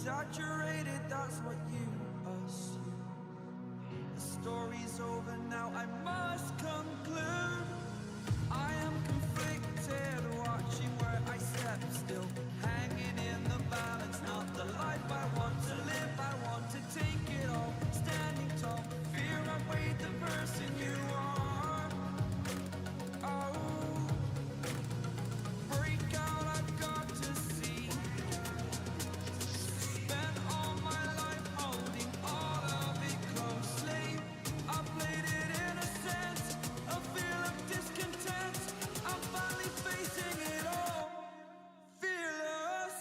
exaggerated, that's what you assume. The story's over now, I must conclude. I am conflicted, watching where I step still, hanging in the balance, not the life I want to live. I want to take it all, standing tall, fear outweighed the person you are. Oh, break out, I've got to see. Spent all my life holding all of it closely. I played it innocent, a feel of discontent. I'm finally facing it all, fearless.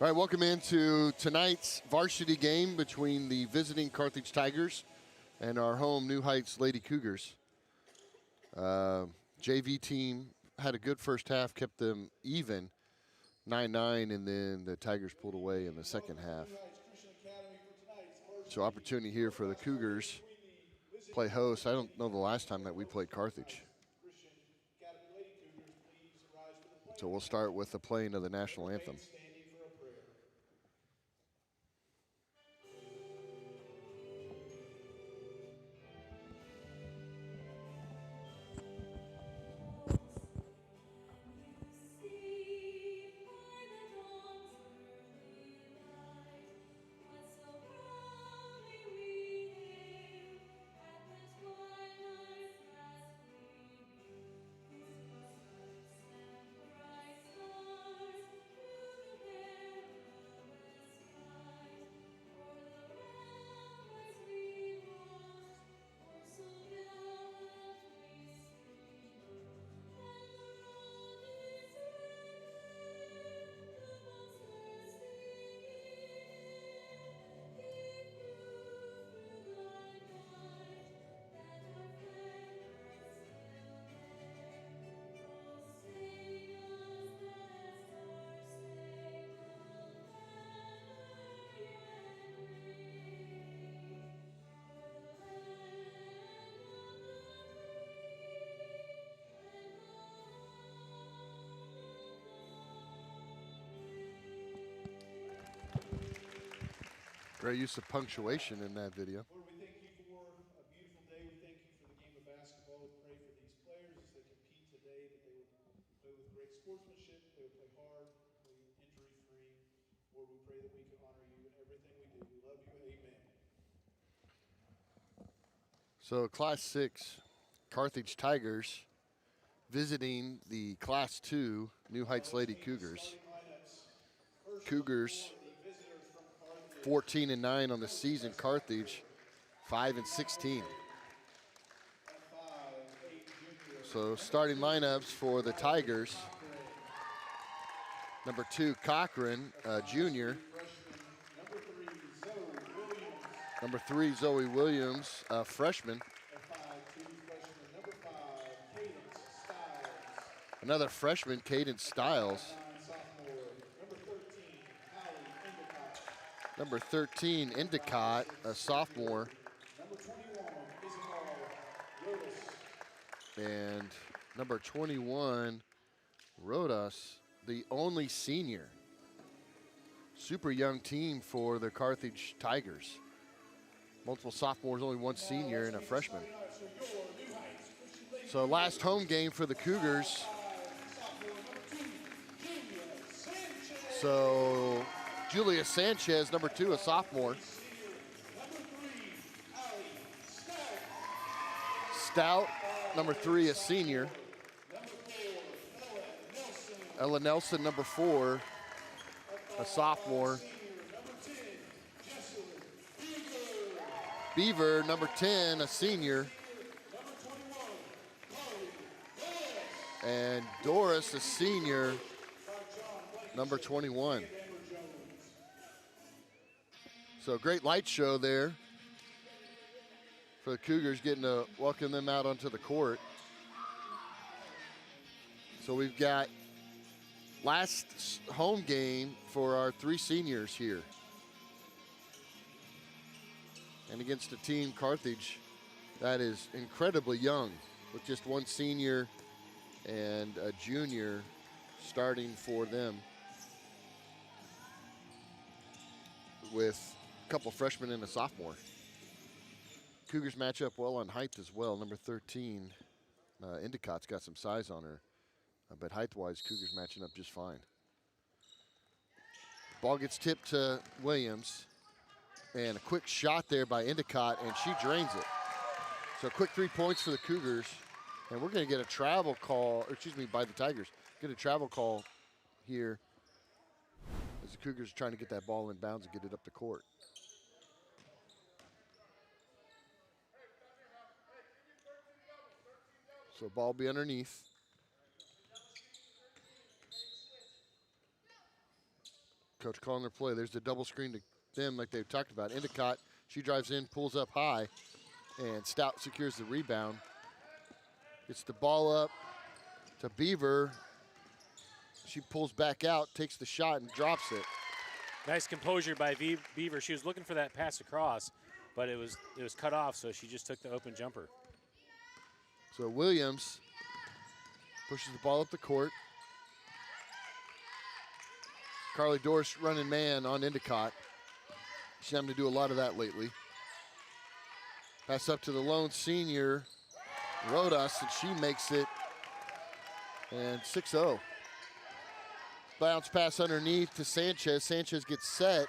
All right, welcome into tonight's varsity game between the visiting Carthage Tigers and our home New Heights Lady Cougars. JV team had a good first half, kept them even, 9-9, and then the Tigers pulled away in the second half. So opportunity here for the Cougars play host. I don't know the last time that we played Carthage. So we'll start with the playing of the national anthem. Great use of punctuation in that video. Lord, we thank you for a beautiful day. We thank you for the game of basketball. We pray for these players as they compete today, that they would play with great sportsmanship, they would play hard, play injury-free. Lord, we pray that we can honor you in everything we do. We love you. Amen. So Class 6 Carthage Tigers visiting the Class 2 New Heights Lady Cougars. Cougars 14-9 on the season. Carthage 5-16. So starting lineups for the Tigers: number 2 Cochran, junior. Number 3 Zoe Williams, freshman. Another freshman, Cadence Stiles. Number 13, Endicott, a sophomore. And number 21, Rodas, the only senior. Super young team for the Carthage Tigers. Multiple sophomores, only one senior and a freshman. So last home game for the Cougars So Julia Sanchez, number 2, a sophomore. Stout, number 3, a senior. Ella Nelson, number 4, a sophomore. Beaver, number 10, a senior. And Doris, a senior, number 21. So great light show there for the Cougars, getting to welcome them out onto the court. So we've got last home game for our 3 seniors here. And against a team, Carthage, that is incredibly young, with just 1 senior and a junior starting for them, with a couple freshmen and a sophomore. Cougars match up well on height as well. Number 13, Endicott's got some size on her, but height-wise, Cougars matching up just fine. Ball gets tipped to Williams, and a quick shot there by Endicott, and she drains it. So a quick 3 points for the Cougars, and we're going to get a travel call, or excuse me, by the Tigers. Get a travel call here as the Cougars are trying to get that ball in bounds and get it up the court. So ball be underneath. Coach calling their play. There's the double screen to them like they've talked about. Endicott, she drives in, pulls up high, and Stout secures the rebound. Gets the ball up to Beaver. She pulls back out, takes the shot, and drops it. Nice composure by Beaver. She was looking for that pass across, but it was cut off, so she just took the open jumper. So Williams pushes the ball up the court. Carly Dorsch running man on Endicott. She's having to do a lot of that lately. Pass up to the lone senior, Rodas, and she makes it. And 6-0. Bounce pass underneath to Sanchez. Sanchez gets set,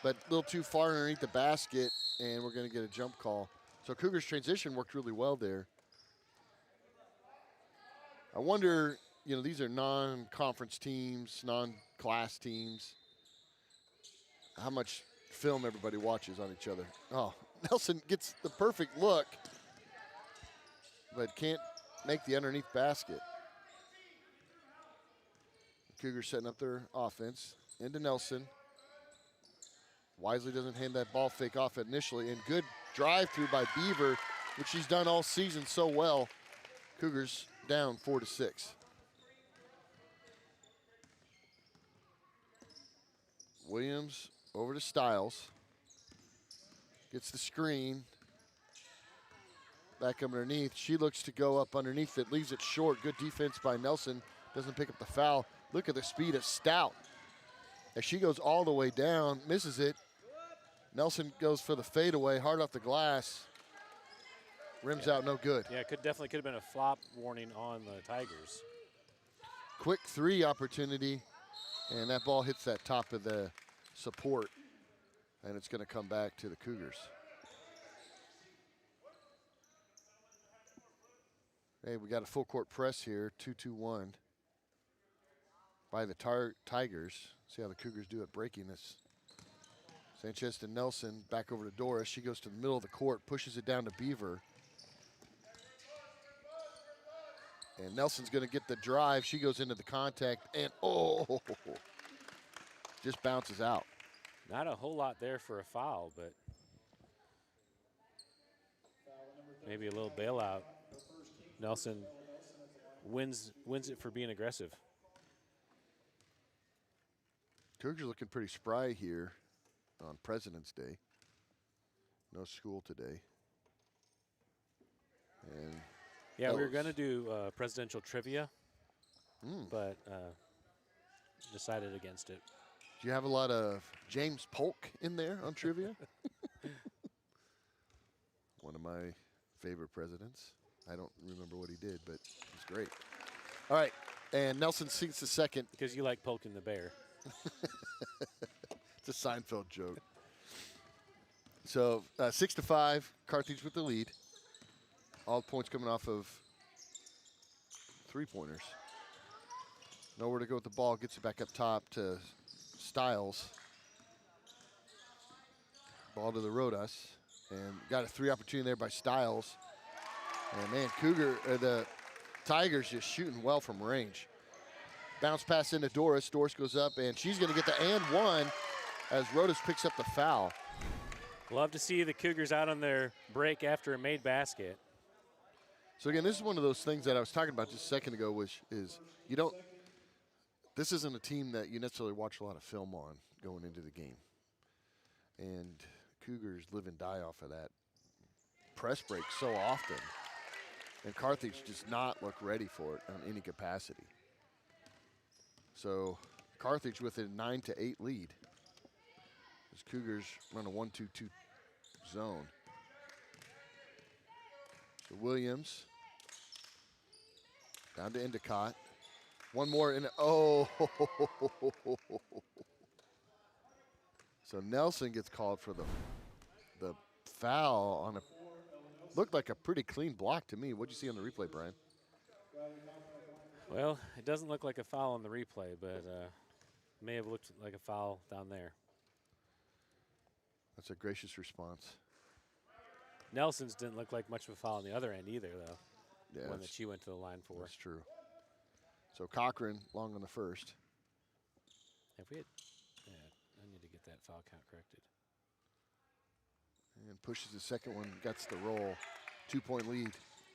but a little too far underneath the basket, and we're going to get a jump call. So Cougars transition worked really well there. I wonder, you know, these are non-conference teams, non-class teams, how much film everybody watches on each other. Oh, Nelson gets the perfect look, but can't make the underneath basket. Cougars setting up their offense into Nelson. Wisely doesn't hand that ball fake off initially, and good drive through by Beaver, which she's done all season so well. Cougars down 4-6. Williams over to Stiles. Gets the screen. Back underneath. She looks to go up underneath it. Leaves it short. Good defense by Nelson. Doesn't pick up the foul. Look at the speed of Stout. As she goes all the way down, misses it. Nelson goes for the fadeaway, hard off the glass. Rims out, no good. Yeah, definitely could have been a flop warning on the Tigers. Quick 3 opportunity, and that ball hits that top of the support, and it's going to come back to the Cougars. Hey, we got a full court press here, 2-2-1 by the Tigers. See how the Cougars do it breaking this. Sanchez to Nelson, back over to Doris. She goes to the middle of the court, pushes it down to Beaver. And Nelson's going to get the drive. She goes into the contact, and just bounces out. Not a whole lot there for a foul, but maybe a little bailout. Nelson wins it for being aggressive. Cougars looking pretty spry here on President's Day. No school today. And yeah, we were going to do presidential trivia, but decided against it. Do you have a lot of James Polk in there on trivia? One of my favorite presidents. I don't remember what he did, but he's great. All right, and Nelson sinks the second. Because you like poking the bear. It's a Seinfeld joke. So 6-5, Carthage with the lead. All points coming off of three-pointers. Nowhere to go with the ball. Gets it back up top to Styles. Ball to the Rodas. And got a three opportunity there by Styles. And man, the Tigers just shooting well from range. Bounce pass into Doris. Doris goes up, and she's going to get the and one as Rodas picks up the foul. Love to see the Cougars out on their break after a made basket. So again, this is one of those things that I was talking about just a second ago, which is this isn't a team that you necessarily watch a lot of film on going into the game. And Cougars live and die off of that press break so often. And Carthage does not look ready for it on any capacity. So Carthage with a 9-8 lead. As Cougars run a 1-2-2 zone. So Williams down to Endicott. One more in. Oh. So Nelson gets called for the foul on looked like a pretty clean block to me. What'd you see on the replay, Brian? Well, it doesn't look like a foul on the replay, but may have looked like a foul down there. That's a gracious response. Nelson's didn't look like much of a foul on the other end either, though. Yeah, one that she went to the line for. That's true. So Cochran long on the first. If we had, yeah, I need to get that foul count corrected. And pushes the second one, gets the roll. 2-point lead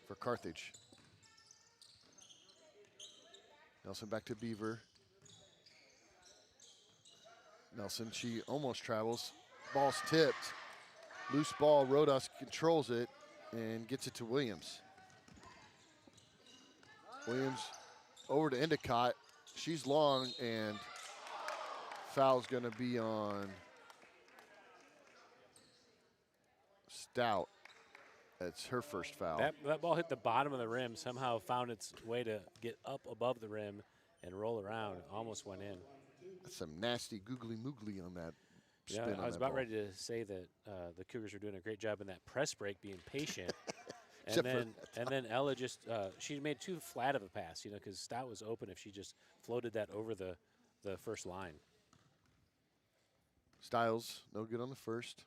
for Carthage. Nelson back to Beaver. Nelson, she almost travels. Ball's tipped. Loose ball, Rodas controls it and gets it to Williams. Williams over to Endicott. She's long, and foul's going to be on Stout. That's her first foul. That ball hit the bottom of the rim, somehow found its way to get up above the rim and roll around. Almost went in. That's some nasty googly moogly on that Yeah, spin on I was that about ball. ready to say that the Cougars were doing a great job in that press break, being patient. Except for and then Ella just she made too flat of a pass, because Stout was open if she just floated that over the first line. Styles, no good on the first.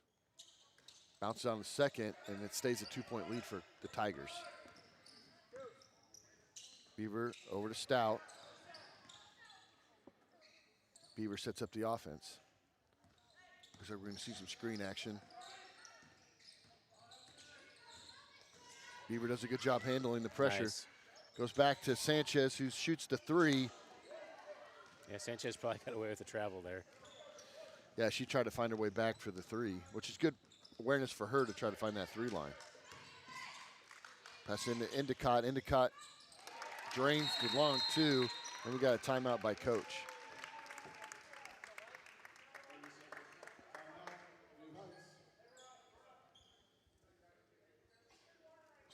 Bounces on the second, and it stays a 2-point lead for the Tigers. Beaver over to Stout. Beaver sets up the offense. Looks like we're going to see some screen action. Beaver does a good job handling the pressure. Nice. Goes back to Sanchez, who shoots the three. Yeah, Sanchez probably got away with the travel there. Yeah, she tried to find her way back for the three, which is good awareness for her to try to find that three line. Pass into Endicott. Endicott drains the long two, and we got a timeout by coach.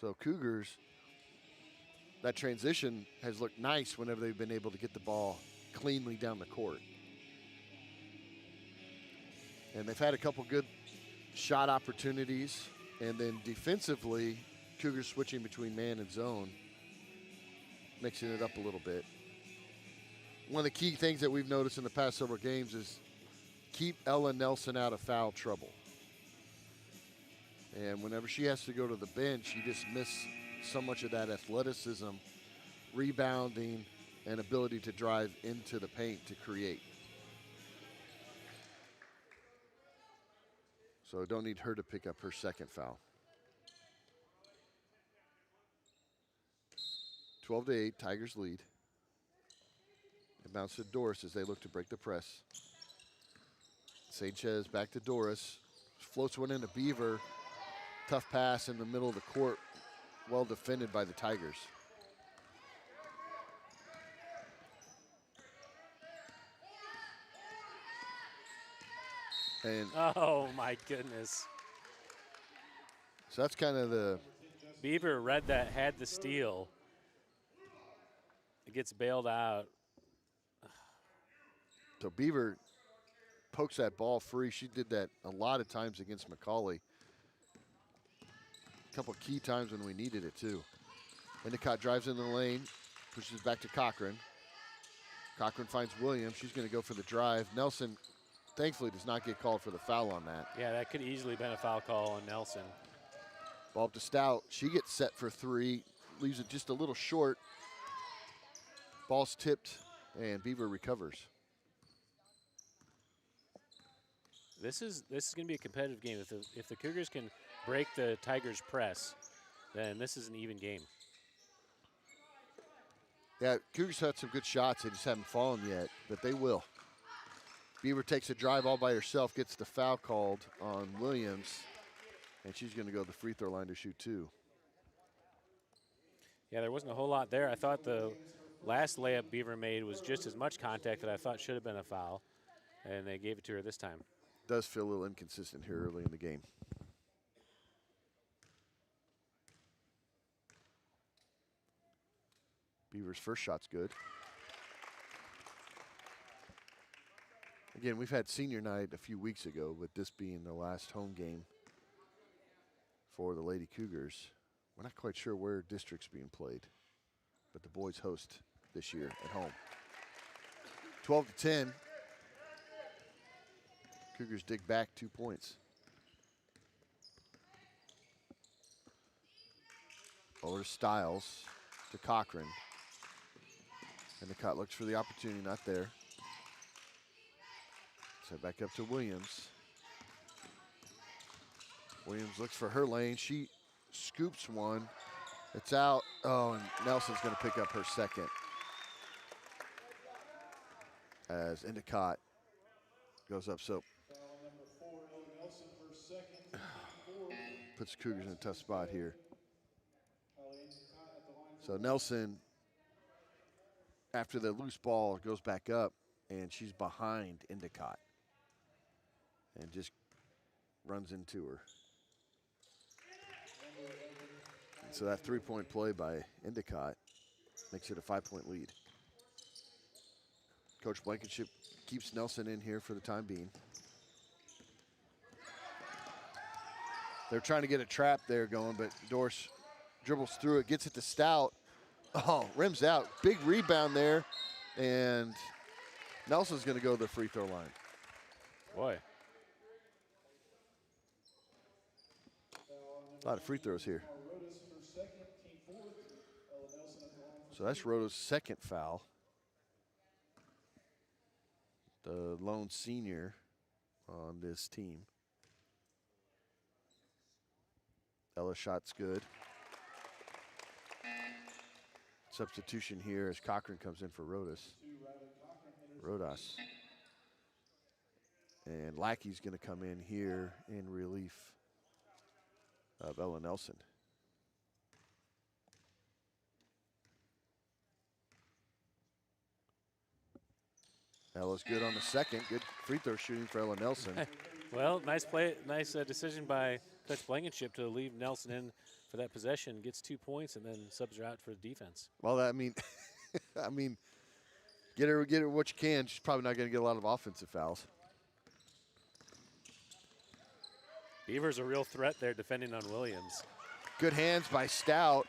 So Cougars, that transition has looked nice whenever they've been able to get the ball cleanly down the court. And they've had a couple good shot opportunities. And then defensively, Cougars switching between man and zone, mixing it up a little bit. One of the key things that we've noticed in the past several games is keep Ella Nelson out of foul trouble. And whenever she has to go to the bench, you just miss so much of that athleticism, rebounding, and ability to drive into the paint to create. So don't need her to pick up her second foul. 12-8, Tigers lead. It bounces to Doris as they look to break the press. Sanchez back to Doris. Floats one into Beaver. Tough pass in the middle of the court. Well defended by the Tigers. And Oh, my goodness. so that's kind of the Beaver read that, had the steal. It gets bailed out. So Beaver pokes that ball free. She did that a lot of times against McCauley. A couple key times when we needed it too. Endicott drives in the lane, pushes back to Cochran. Cochran finds Williams. She's going to go for the drive. Nelson, thankfully, does not get called for the foul on that. Yeah, that could easily been a foul call on Nelson. Ball up to Stout. She gets set for three. Leaves it just a little short. Ball's tipped, and Beaver recovers. This is going to be a competitive game. If the Cougars can break the Tigers' press, then this is an even game. Yeah, Cougars had some good shots. They just haven't fallen yet, but they will. Beaver takes a drive all by herself, gets the foul called on Williams, and she's going to go to the free throw line to shoot two. Yeah, there wasn't a whole lot there. I thought the last layup Beaver made was just as much contact that I thought should have been a foul, and they gave it to her this time. Does feel a little inconsistent here early in the game. Beaver's first shot's good. Again, we've had senior night a few weeks ago, but this being the last home game for the Lady Cougars. We're not quite sure where district's being played, but the boys host this year at home. 12-10. Cougars dig back 2 points. Over to Stiles, to Cochran. And the cut looks for the opportunity, not there. Set back up to Williams. Williams looks for her lane. She scoops one. It's out. Oh, and Nelson's going to pick up her second. As Endicott goes up. So puts Cougars in a tough spot here. So Nelson, after the loose ball, goes back up, and she's behind Endicott. And just runs into her. And so that three-point play by Endicott makes it a 5-point lead. Coach Blankenship keeps Nelson in here for the time being. They're trying to get a trap there going, but Dorsch dribbles through it, gets it to Stout. Oh, rims out. Big rebound there, and Nelson's going to go to the free throw line. Boy. A lot of free throws here. So that's Roto's second foul. The lone senior on this team. Ella's shot's good. Substitution here as Cochran comes in for Rodas. And Lackey's going to come in here in relief of Ella Nelson. Ella's good on the second. Good free throw shooting for Ella Nelson. Well, nice play, nice decision by Coach Blankenship to leave Nelson in for that possession. Gets 2 points and then subs her out for defense. Well, I mean, get her what you can. She's probably not going to get a lot of offensive fouls. Beaver's a real threat there defending on Williams. Good hands by Stout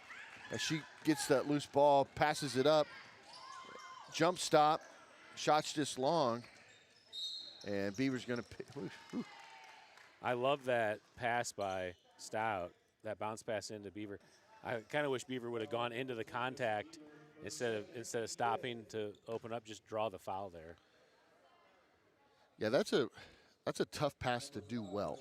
as she gets that loose ball, passes it up, jump stop, shot's just long, and Beaver's going to pick. I love that pass by Stout, that bounce pass into Beaver. I kind of wish Beaver would have gone into the contact instead of stopping to open up, just draw the foul there. Yeah, that's a tough pass to do well.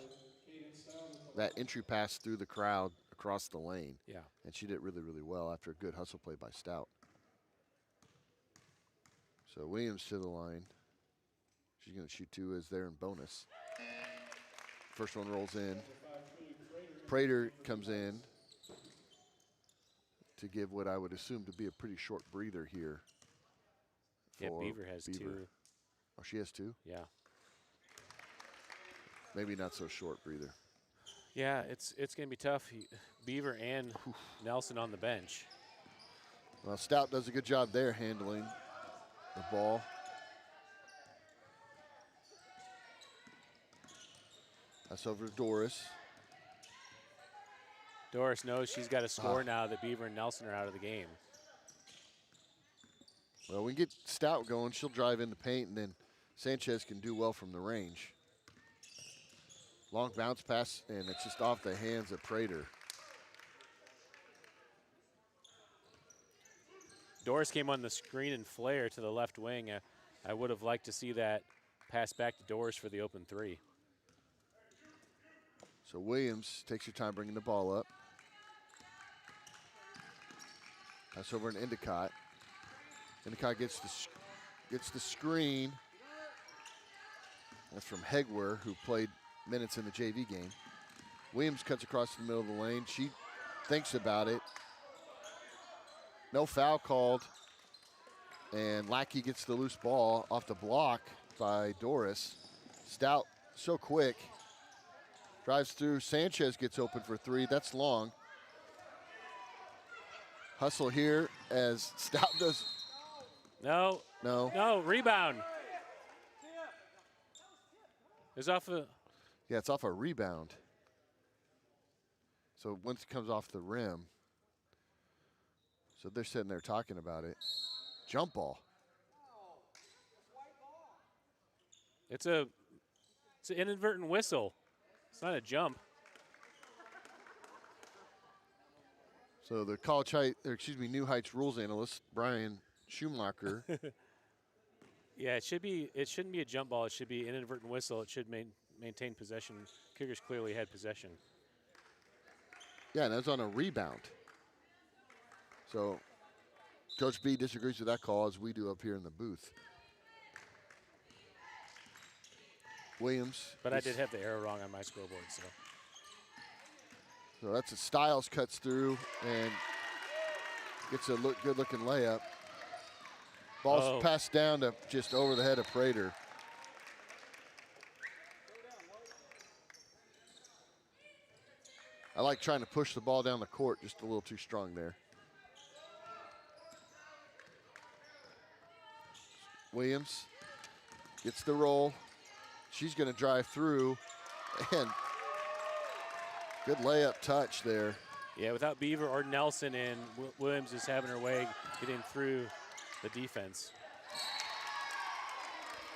That entry pass through the crowd across the lane. Yeah. And she did it really, really well after a good hustle play by Stout. So Williams to the line. She's going to shoot two as they're in bonus. First one rolls in. Prater comes in to give what I would assume to be a pretty short breather here. Yeah, Beaver has two. Oh, she has two? Yeah. Maybe not so short breather. Yeah, it's going to be tough. Beaver and Nelson on the bench. Well, Stout does a good job there handling the ball. Pass over to Doris. Doris knows she's got to score now that Beaver and Nelson are out of the game. Well, we can get Stout going. She'll drive in the paint, and then Sanchez can do well from the range. Long bounce pass, and it's just off the hands of Prater. Doris came on the screen and flare to the left wing. I would have liked to see that pass back to Doris for the open three. So Williams takes your time bringing the ball up. Pass over to Endicott. Endicott gets the screen. That's from Hegwer, who played minutes in the JV game. Williams cuts across the middle of the lane. She thinks about it. No foul called. And Lackey gets the loose ball off the block by Doris. Stout, so quick. Drives through. Sanchez gets open for three. That's long. Hustle here as Stout does. No. Rebound. It's off a. Yeah, it's off a rebound. So once it comes off the rim. So they're sitting there talking about it. Jump ball. It's an inadvertent whistle. It's not a jump. So the New Heights rules analyst, Brian Schumacher. Yeah, it shouldn't be a jump ball. It should be an inadvertent whistle. It should maintain possession. Cougars clearly had possession. Yeah, and that was on a rebound. So Coach B disagrees with that call, as we do up here in the booth. Williams. But I did have the arrow wrong on my scoreboard, so. So that's a Styles cuts through and gets a good-looking layup. Ball's passed down to just over the head of Prater. I like trying to push the ball down the court, just a little too strong there. Williams gets the roll. She's going to drive through, and good layup touch there. Yeah, without Beaver or Nelson in, Williams is having her way getting through the defense.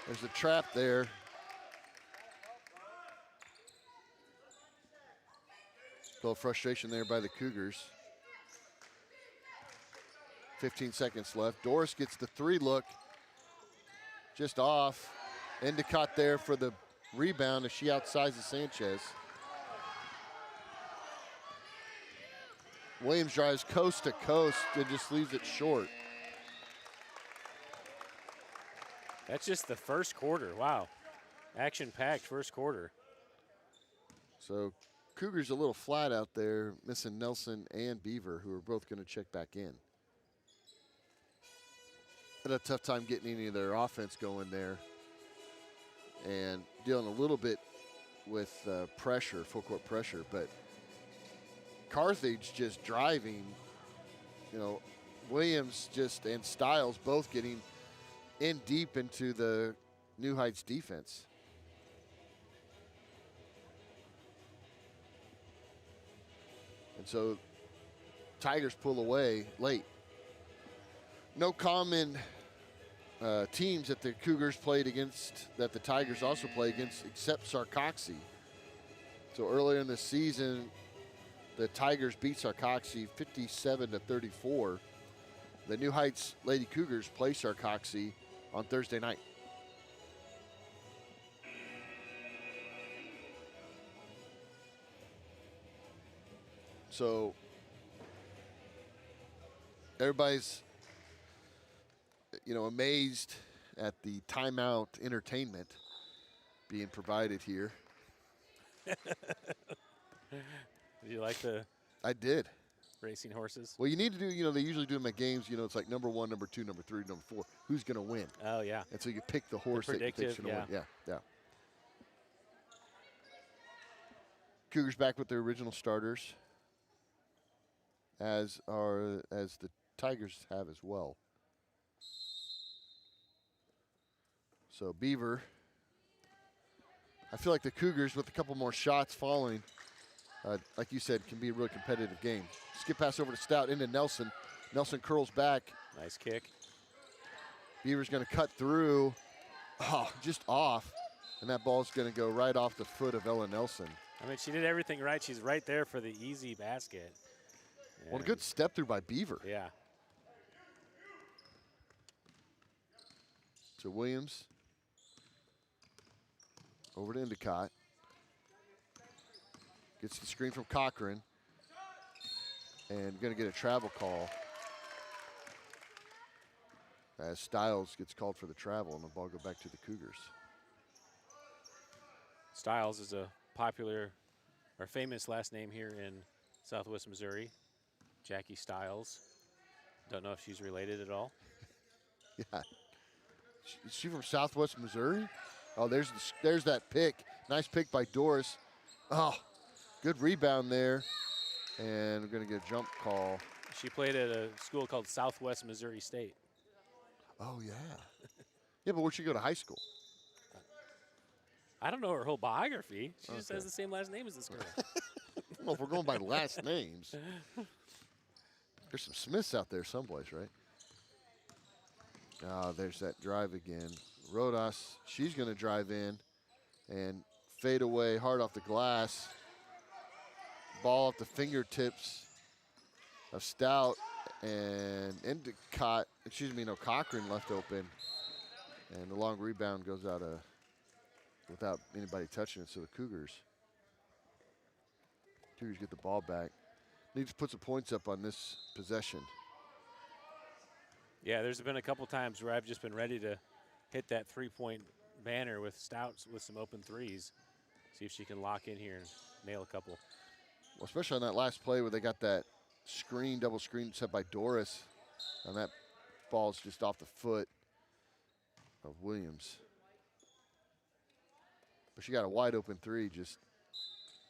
There's a trap there. A little frustration there by the Cougars. 15 seconds left. Doris gets the three look. Just off. Endicott there for the rebound as she outsizes Sanchez. Williams drives coast to coast and just leaves it short. That's just the first quarter. Wow. Action-packed first quarter. So Cougars a little flat out there, missing Nelson and Beaver, who are both going to check back in. Had a tough time getting any of their offense going there, and dealing a little bit with pressure, full court pressure. But Carthage just driving, Williams and Styles both getting in deep into the New Heights defense. And so Tigers pull away late. No common teams that the Cougars played against that the Tigers also play against except Sarcoxy. So earlier in the season, the Tigers beat Sarcoxy 57-34. The New Heights Lady Cougars play Sarcoxy on Thursday night. So everybody's amazed at the timeout entertainment being provided here. Did you like the I did. racing horses? Well, you need to do, they usually do them at games, it's like number 1, number 2, number 3, number 4. Who's going to win? Oh, yeah. And so you pick the horse that you think's going to win. Yeah. Cougars back with their original starters, as the Tigers have as well. So Beaver I feel like the Cougars, with a couple more shots falling, like you said, can be a really competitive game. Skip pass over to Stout into Nelson. Nelson curls back. Nice kick. Beaver's going to cut through. Oh, just off. And that ball's going to go right off the foot of Ella Nelson. I mean, she did everything right. She's right there for the easy basket. Well, a good step through by Beaver. Yeah. To Williams. Over to Endicott. Gets the screen from Cochran. And going to get a travel call. As Stiles gets called for the travel, and the ball go back to the Cougars. Stiles is a popular or famous last name here in Southwest Missouri. Jackie Stiles. Don't know if she's related at all. Yeah. Is she from Southwest Missouri? Oh, there's that pick. Nice pick by Doris. Oh, good rebound there. And we're going to get a jump call. She played at a school called Southwest Missouri State. Oh, yeah. Yeah, but where'd she go to high school? I don't know her whole biography. She just Okay. has the same last name as this girl. Well, if we're going by last names, there's some Smiths out there someplace, right? Oh, there's that drive again. Rodas, she's going to drive in and fade away hard off the glass. Ball off the fingertips of Stout, and Endicott, Cochran left open. And the long rebound goes out without anybody touching it, so the Cougars get the ball back. Need to put some points up on this possession. Yeah, there's been a couple times where I've just been ready to hit that three-point banner with Stouts with some open threes. See if she can lock in here and nail a couple. Well, especially on that last play where they got that double screen set by Doris, and that ball's just off the foot of Williams. But she got a wide open three, just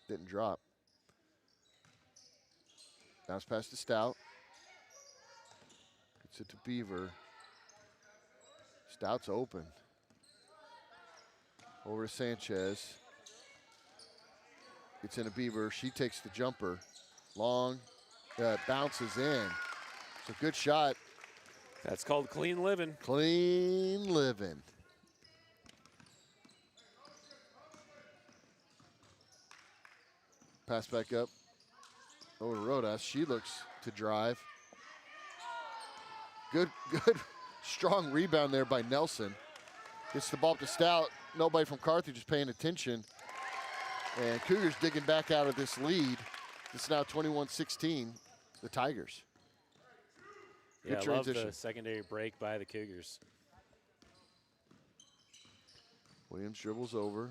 didn't drop. Bounce pass to Stout. Gets it to Beaver. Stout's open. Over to Sanchez. Gets into Beaver. She takes the jumper. Long. Bounces in. It's a good shot. That's called clean living. Clean living. Pass back up. Over to Rodas. She looks to drive. Good, strong rebound there by Nelson. Gets the ball up to Stout. Nobody from Carthage is paying attention. And Cougars digging back out of this lead. It's now 21-16, the Tigers. Yeah, Good I love transition. the secondary break by the Cougars. Williams dribbles over.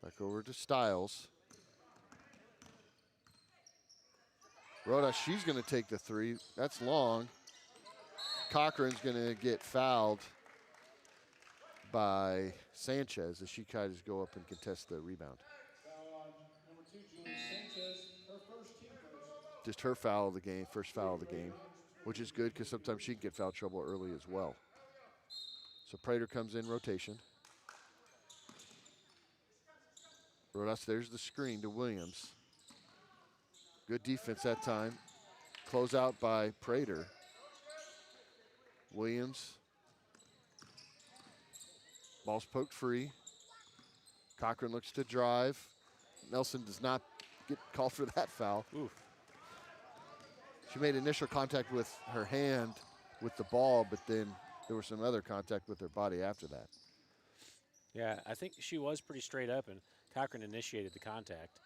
Back over to Stiles. Rhoda, she's going to take the three. That's long. Cochran's going to get fouled by Sanchez as she tries to go up and contest the rebound. Foul on number 2, Julie Sanchez, her first team first. Just her foul of the game, first foul of the game, which is good because sometimes she can get foul trouble early as well. So Prater comes in rotation. Rodas, there's the screen to Williams. Good defense that time. Close out by Prater. Williams. Ball's poked free. Cochran looks to drive. Nelson does not get called for that foul. Oof. She made initial contact with her hand with the ball, but then there was some other contact with her body after that. Yeah, I think she was pretty straight up, and Cochran initiated the contact.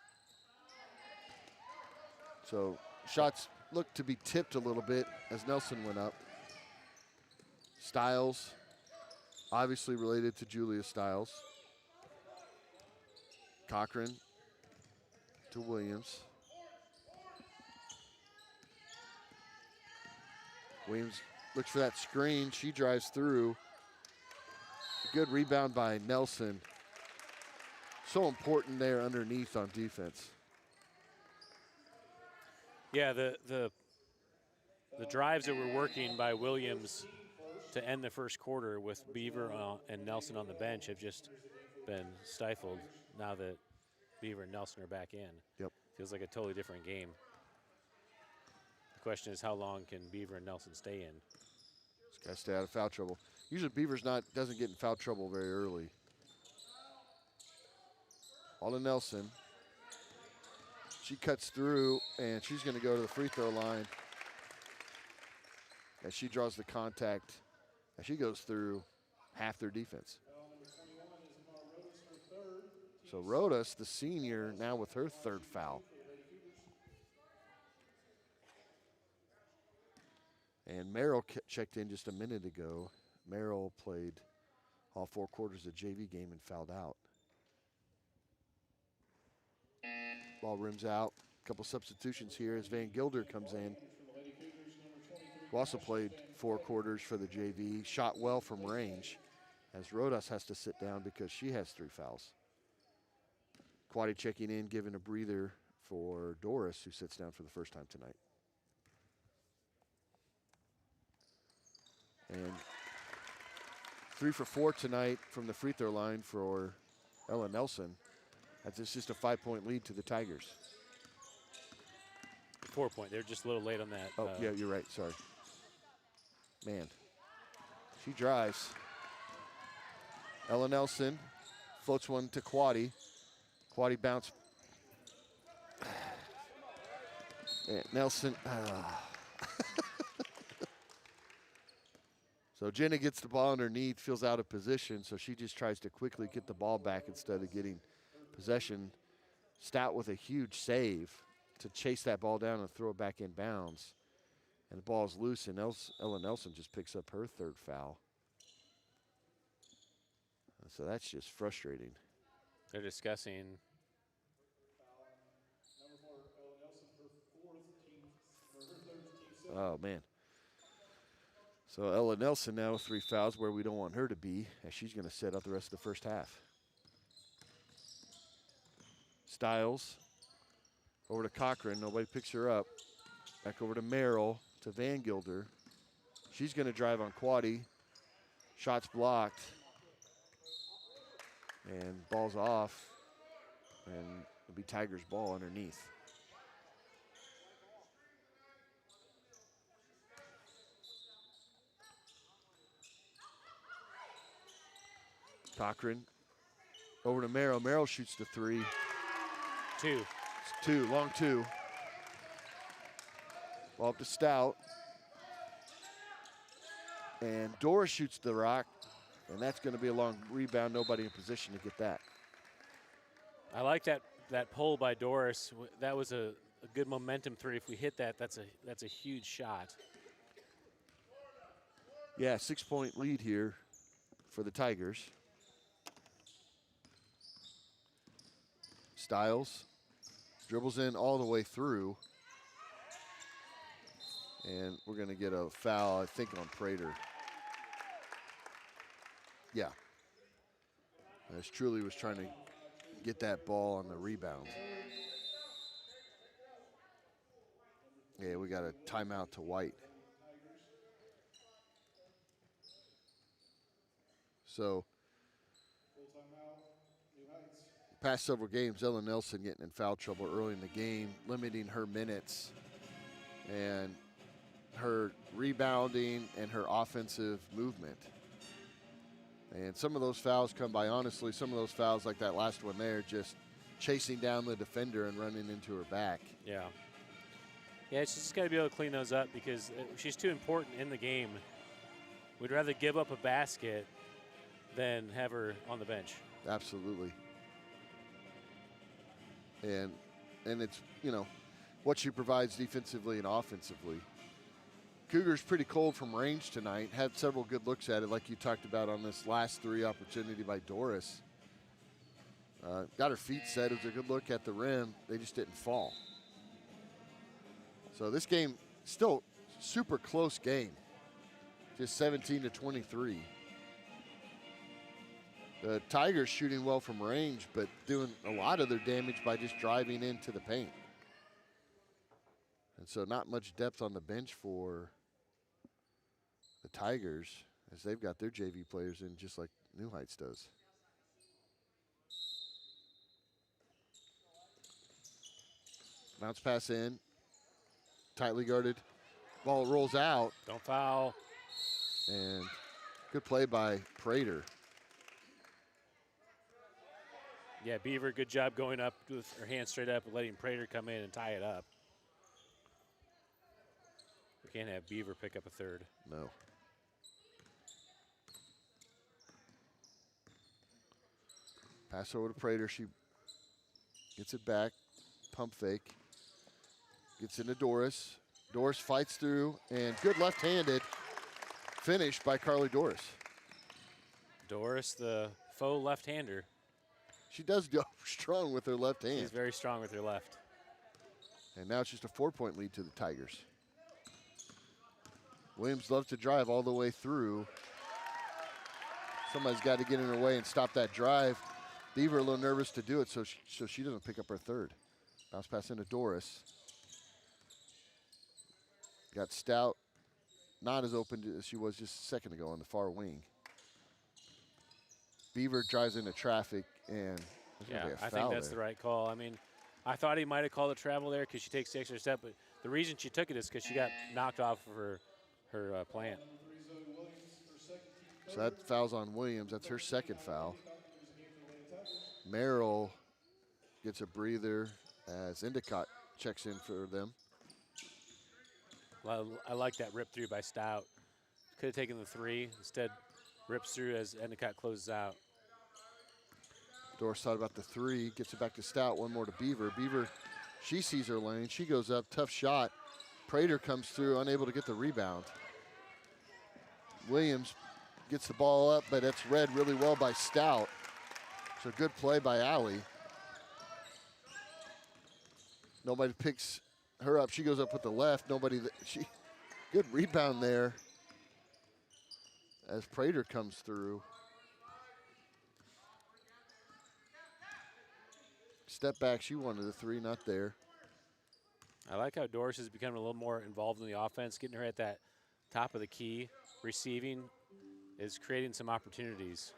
So shots looked to be tipped a little bit as Nelson went up. Stiles, obviously related to Julia Stiles. Cochran to Williams. Williams looks for that screen. She drives through. Good rebound by Nelson. So important there underneath on defense. Yeah, the drives that were working by Williams to end the first quarter with Beaver and Nelson on the bench have just been stifled now that Beaver and Nelson are back in. Yep. Feels like a totally different game. The question is, how long can Beaver and Nelson stay in? Just got to stay out of foul trouble. Usually Beaver's doesn't get in foul trouble very early. All to Nelson. She cuts through, and she's going to go to the free throw line as she draws the contact. As she goes through half their defense. So Rodas, the senior, now with her third foul. And Merrill checked in just a minute ago. Merrill played all 4 quarters of JV game and fouled out. Ball rims out. A couple substitutions here as Van Gilder comes in. Who also played 4 quarters for the JV. Shot well from range as Rodas has to sit down because she has 3 fouls. Quaddy checking in, giving a breather for Doris, who sits down for the first time tonight. And 3 for 4 tonight from the free throw line for Ella Nelson. That's just a 5-point lead to the Tigers. 4-point. They're just a little late on that. Oh, yeah, you're right. Sorry. Man, she drives. Ella Nelson floats one to Quaddy. Quaddy bounce. And Nelson. So Jenna gets the ball underneath, feels out of position, so she just tries to quickly get the ball back instead of getting possession. Stout with a huge save to chase that ball down and throw it back in bounds. And the ball is loose, and Ella Nelson just picks up her 3rd foul. So that's just frustrating. They're discussing. Oh, man. So Ella Nelson now with 3 fouls where we don't want her to be, as she's going to set up the rest of the first half. Stiles over to Cochran. Nobody picks her up. Back over to Merrill, to Van Gilder. She's going to drive on Quaddy. Shots blocked. And ball's off. And it'll be Tigers' ball underneath. Cochran over to Merrill. Merrill shoots the 3. 2. Long 2. Ball up to Stout. And Doris shoots the rock, and that's going to be a long rebound. Nobody in position to get that. I like that pull by Doris. That was a good momentum 3. If we hit that, that's a huge shot. Yeah, 6-point lead here for the Tigers. Stiles dribbles in all the way through. And we're going to get a foul, I think, on Prater. Yeah. As Truly was trying to get that ball on the rebound. Yeah, we got a timeout to White. So, past several games, Ella Nelson getting in foul trouble early in the game, limiting her minutes and her rebounding and her offensive movement. And some of those fouls come by, honestly, some of those fouls like that last one there, just chasing down the defender and running into her back. Yeah. Yeah, she's just got to be able to clean those up because she's too important in the game. We'd rather give up a basket than have her on the bench. Absolutely. And it's, what she provides defensively and offensively. Cougars pretty cold from range tonight. Had several good looks at it, like you talked about on this last 3 opportunity by Doris. Got her feet set. It was a good look at the rim. They just didn't fall. So this game, still super close game. Just 17-23. The Tigers shooting well from range, but doing a lot of their damage by just driving into the paint. And so not much depth on the bench for the Tigers, as they've got their JV players in just like New Heights does. Bounce pass in. Tightly guarded. Ball rolls out. Don't foul. And good play by Prater. Yeah, Beaver, good job going up with her hand straight up and letting Prater come in and tie it up. We can't have Beaver pick up a third. No. Pass over to Prater. She gets it back. Pump fake. Gets into Doris. Doris fights through, and good left-handed finish by Carly Doris. Doris, the faux left-hander. She does go strong with her left hand. She's very strong with her left. And now it's just a 4-point lead to the Tigers. Williams loves to drive all the way through. Somebody's got to get in her way and stop that drive. Beaver a little nervous to do it, so she doesn't pick up her third. Bounce pass into Doris. Got Stout, not as open as she was just a second ago on the far wing. Beaver drives into traffic, and there's Yeah, gonna be a I foul think that's there. the right call. I mean, I thought he might have called a travel there because she takes the extra step, but the reason she took it is because she got knocked off of her plant. So that foul's on Williams. That's her second foul. Merrill gets a breather as Endicott checks in for them. Well, I like that rip through by Stout. Could have taken the three. Instead, rips through as Endicott closes out. Doris thought about the three, gets it back to Stout, one more to Beaver. Beaver, she sees her lane, she goes up, tough shot. Prater comes through, unable to get the rebound. Williams gets the ball up, but it's read really well by Stout. So good play by Allie. Nobody picks her up, she goes up with the left, good rebound there as Prater comes through. Step back, she wanted the three, not there. I like how Doris is becoming a little more involved in the offense, getting her at that top of the key. Receiving is creating some opportunities.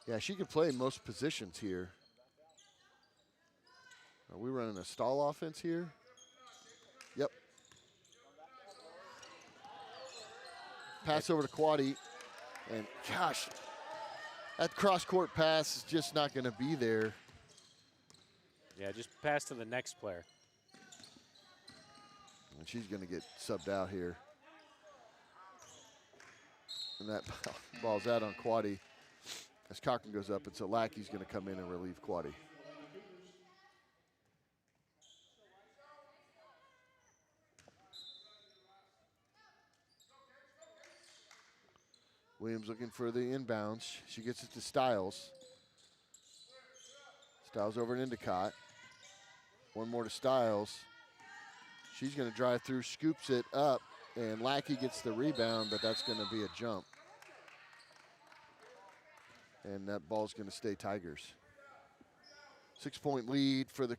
Yeah, she can play most positions here. Are we running a stall offense here? Yep. Pass over to Quaddy. And gosh, that cross-court pass is just not going to be there. Yeah, just pass to the next player. And she's going to get subbed out here. And that ball's out on Quaddy as Cochran goes up, and so Lackey's going to come in and relieve Quaddy. Williams looking for the inbounds. She gets it to Stiles. Stiles over to Endicott. One more to Stiles. She's going to drive through, scoops it up, and Lackey gets the rebound, but that's going to be a jump. And that ball's going to stay Tigers. 6-point lead for the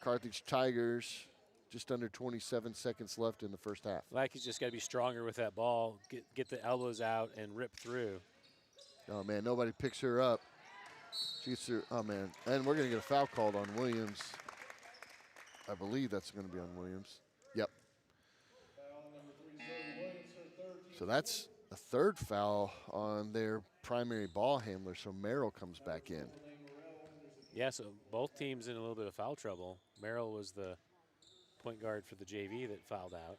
Carthage Tigers. Just under 27 seconds left in the first half. Lackey's just got to be stronger with that ball, get the elbows out and rip through. Oh, man, nobody picks her up. She gets her, oh, man. And we're going to get a foul called on Williams. I believe that's going to be on Williams. Yep. So that's a third foul on their primary ball handler, so Merrill comes back in. Yeah, so both teams in a little bit of foul trouble. Merrill was the point guard for the JV that fouled out.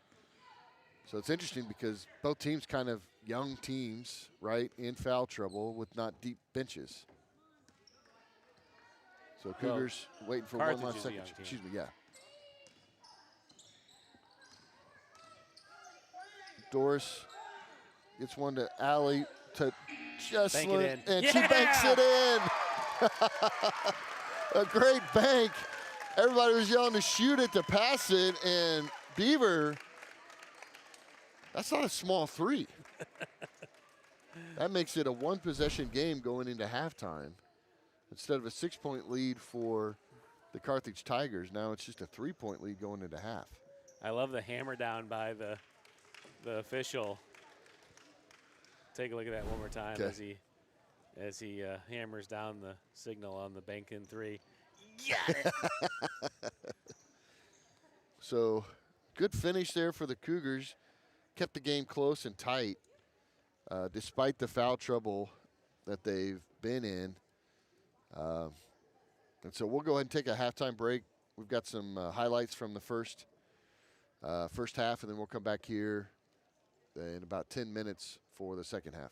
So it's interesting because both teams kind of young teams, right, in foul trouble with not deep benches. So Cougars waiting for Carthage one last is a second. young team. Excuse me, yeah. Doris gets one to Allie to Jesslyn, and she banks it in. A great bank. Everybody was yelling to shoot it, to pass it, and Beaver, that's not a small three. That makes it a one-possession game going into halftime. Instead of a 6-point lead for the Carthage Tigers, now it's just a 3-point lead going into half. I love the hammer down by the official. Take a look at that one more time as he hammers down the signal on the bank in three. Got it. So good finish there for the Cougars. Kept the game close and tight despite the foul trouble that they've been in. And so we'll go ahead and take a halftime break. We've got some highlights from the first half, and then we'll come back here in about 10 minutes for the second half.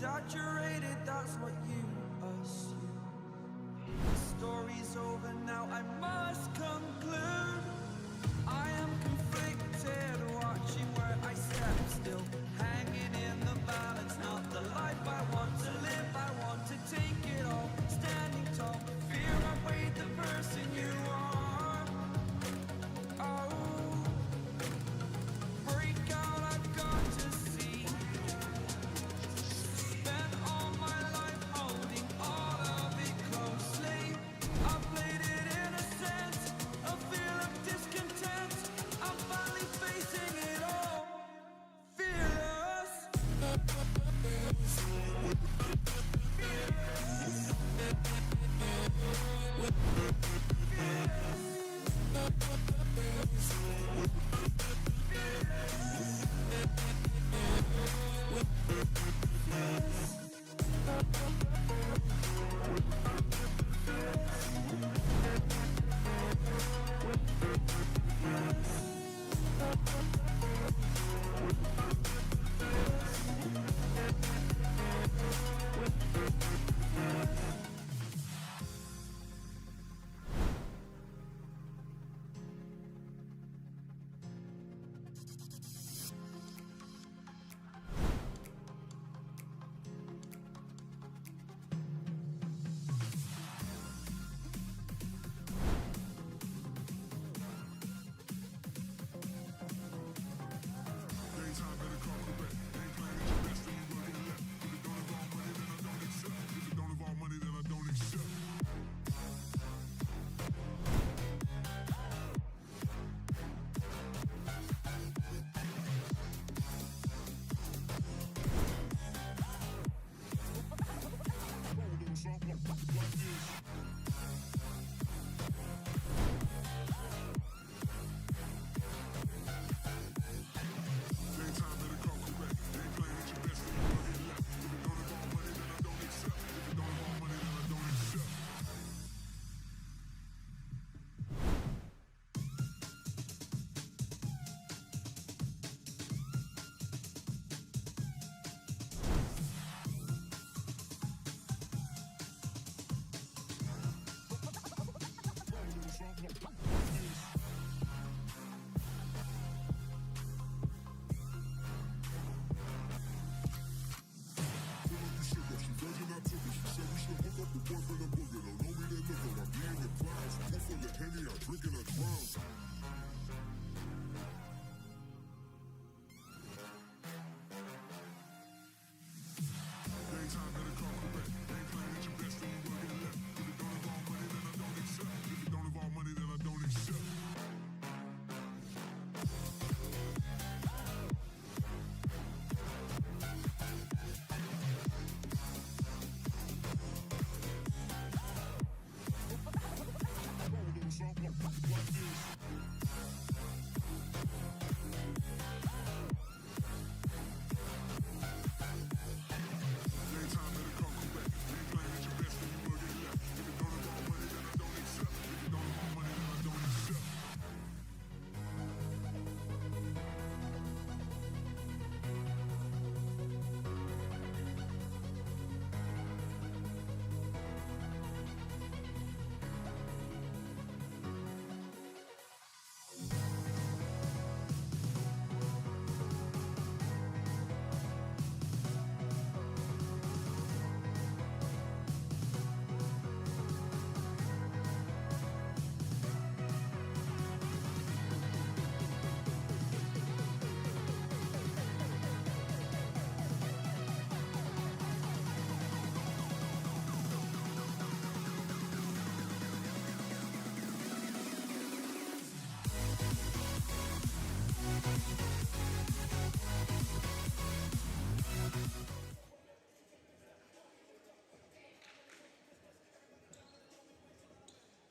exaggerated, that's what you assume. The story's over now, I must conclude. I am conflicted, watching where I step still, hanging in the balance, not the life I want to live. I want to take it all, standing tall, fear outweighed the person you are. Oh, break out, I've got to see. Spent all my life holding all of it closely. I played it in a sense, a feel of discontent. I'm finally facing it all, fearless.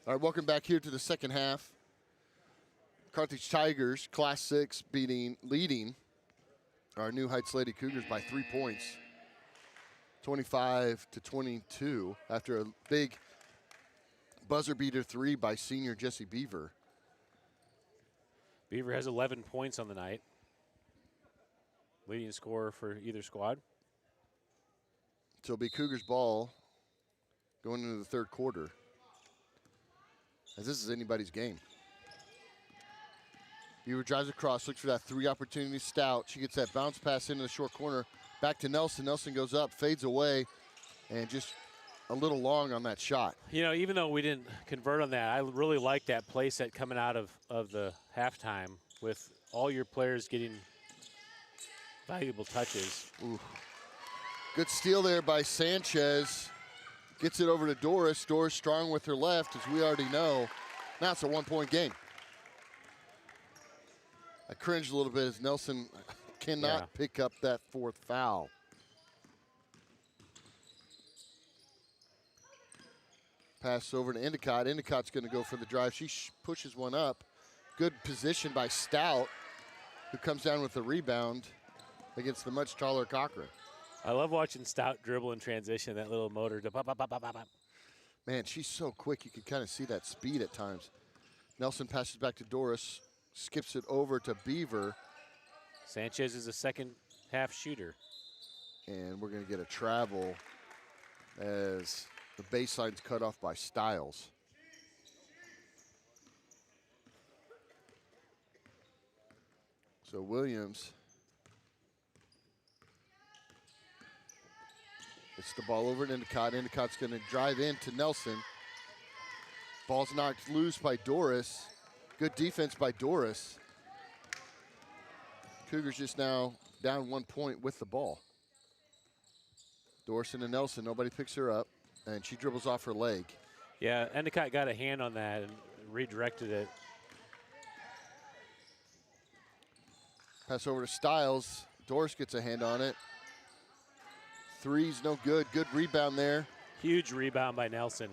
All right, welcome back here to the second half. Carthage Tigers, Class 6, leading our New Heights Lady Cougars by 3 points, 25-22, after a big buzzer beater 3 by senior Jesse Beaver. Beaver has 11 points on the night. Leading scorer for either squad. So it'll be Cougars ball going into the third quarter. As this is anybody's game. Beaver drives across, looks for that three opportunity. Stout. She gets that bounce pass into the short corner. Back to Nelson. Nelson goes up, fades away, and just a little long on that shot. You know, even though we didn't convert on that, I really like that play set coming out of the halftime with all your players getting valuable touches. Ooh. Good steal there by Sanchez. Gets it over to Doris. Doris strong with her left, as we already know. Now it's a one-point game. I cringed a little bit as Nelson cannot pick up that fourth foul. Pass over to Endicott. Endicott's going to go for the drive. She pushes one up. Good position by Stout, who comes down with the rebound against the much taller Cochran. I love watching Stout dribble in transition, that little motor. Man, she's so quick. You can kind of see that speed at times. Nelson passes back to Doris, skips it over to Beaver. Sanchez is a second half shooter. And we're going to get a travel as the baseline's cut off by Stiles. So Williams gets the ball over to Endicott. Endicott's going to drive into Nelson. Ball's knocked loose by Doris. Good defense by Doris. Cougars just now down 1 point with the ball. Doris into Nelson. Nobody picks her up, and she dribbles off her leg. Yeah, Endicott got a hand on that and redirected it. Pass over to Stiles. Doris gets a hand on it. Three's no good. Good rebound there. Huge rebound by Nelson.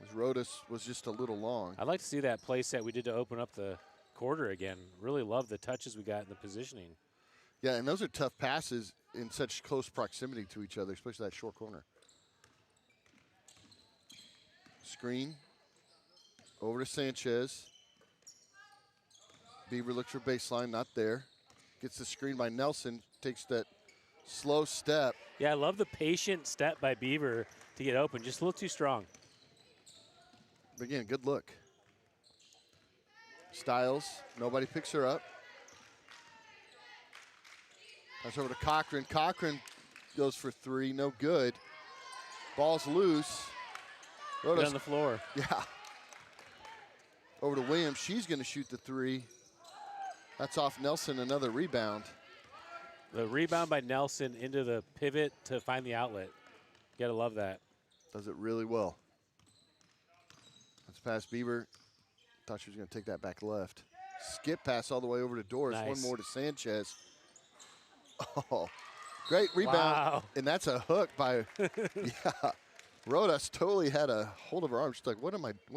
As Rodas was just a little long. I'd like to see that play set we did to open up the quarter again. Really love the touches we got in the positioning. Yeah, and those are tough passes in such close proximity to each other, especially that short corner. Screen over to Sanchez. Beaver looks for baseline, not there. Gets the screen by Nelson, takes that slow step. Yeah, I love the patient step by Beaver to get open. Just a little too strong. But again, good look. Stiles, nobody picks her up. Pass over to Cochran. Cochran goes for three, no good. Ball's loose. Get on the floor. Yeah. Over to Williams. She's going to shoot the three. That's off Nelson, another rebound. The rebound by Nelson into the pivot to find the outlet. You gotta love that. Does it really well. That's past Beaver. Thought she was going to take that back left. Skip pass all the way over to Doris. Nice. One more to Sanchez. Oh, great rebound. Wow. And that's a hook by, yeah. Rodas totally had a hold of her arm. She's like, what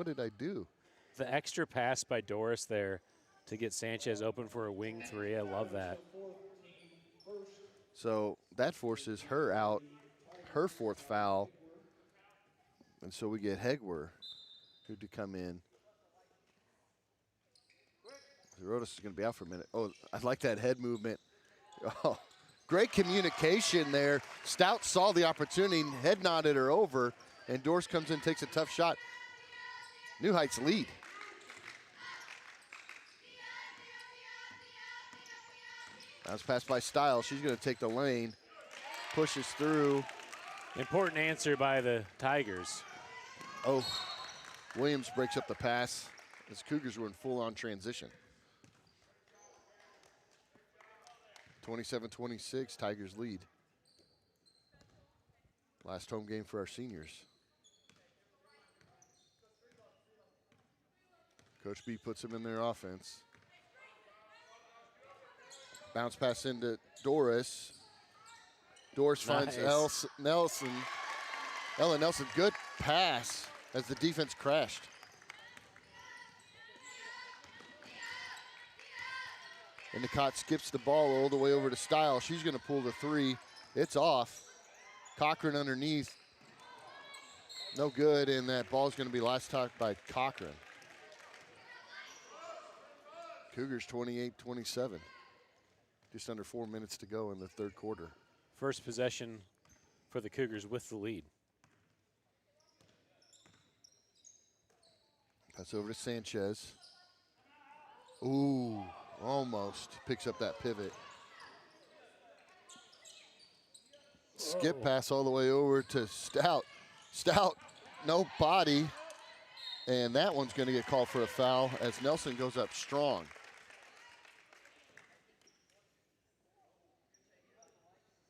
did I do? The extra pass by Doris there to get Sanchez open for a wing three. I love that. So that forces her out, her fourth foul. And so we get Hegwer, who to come in. Rodas is going to be out for a minute. Oh, I like that head movement. Oh, great communication there. Stout saw the opportunity, head nodded her over, and Doris comes in, takes a tough shot. New Heights lead. That's passed by Stiles. She's going to take the lane, pushes through. Important answer by the Tigers. Oh, Williams breaks up the pass as Cougars were in full-on transition. 27-26, Tigers lead. Last home game for our seniors. Coach B puts them in their offense. Bounce pass into Doris. Doris finds Nice. Nelson. Ella Nelson, good pass as the defense crashed. Endicott skips the ball all the way over to Stiles. She's going to pull the three. It's off. Cochran underneath. No good, and that ball's going to be last touched by Cochran. Cougars 28-27. Just under 4 minutes to go in the third quarter. First possession for the Cougars with the lead. Pass over to Sanchez. Ooh, almost picks up that pivot. Skip pass all the way over to Stout. Stout, no body. And that one's going to get called for a foul as Nelson goes up strong.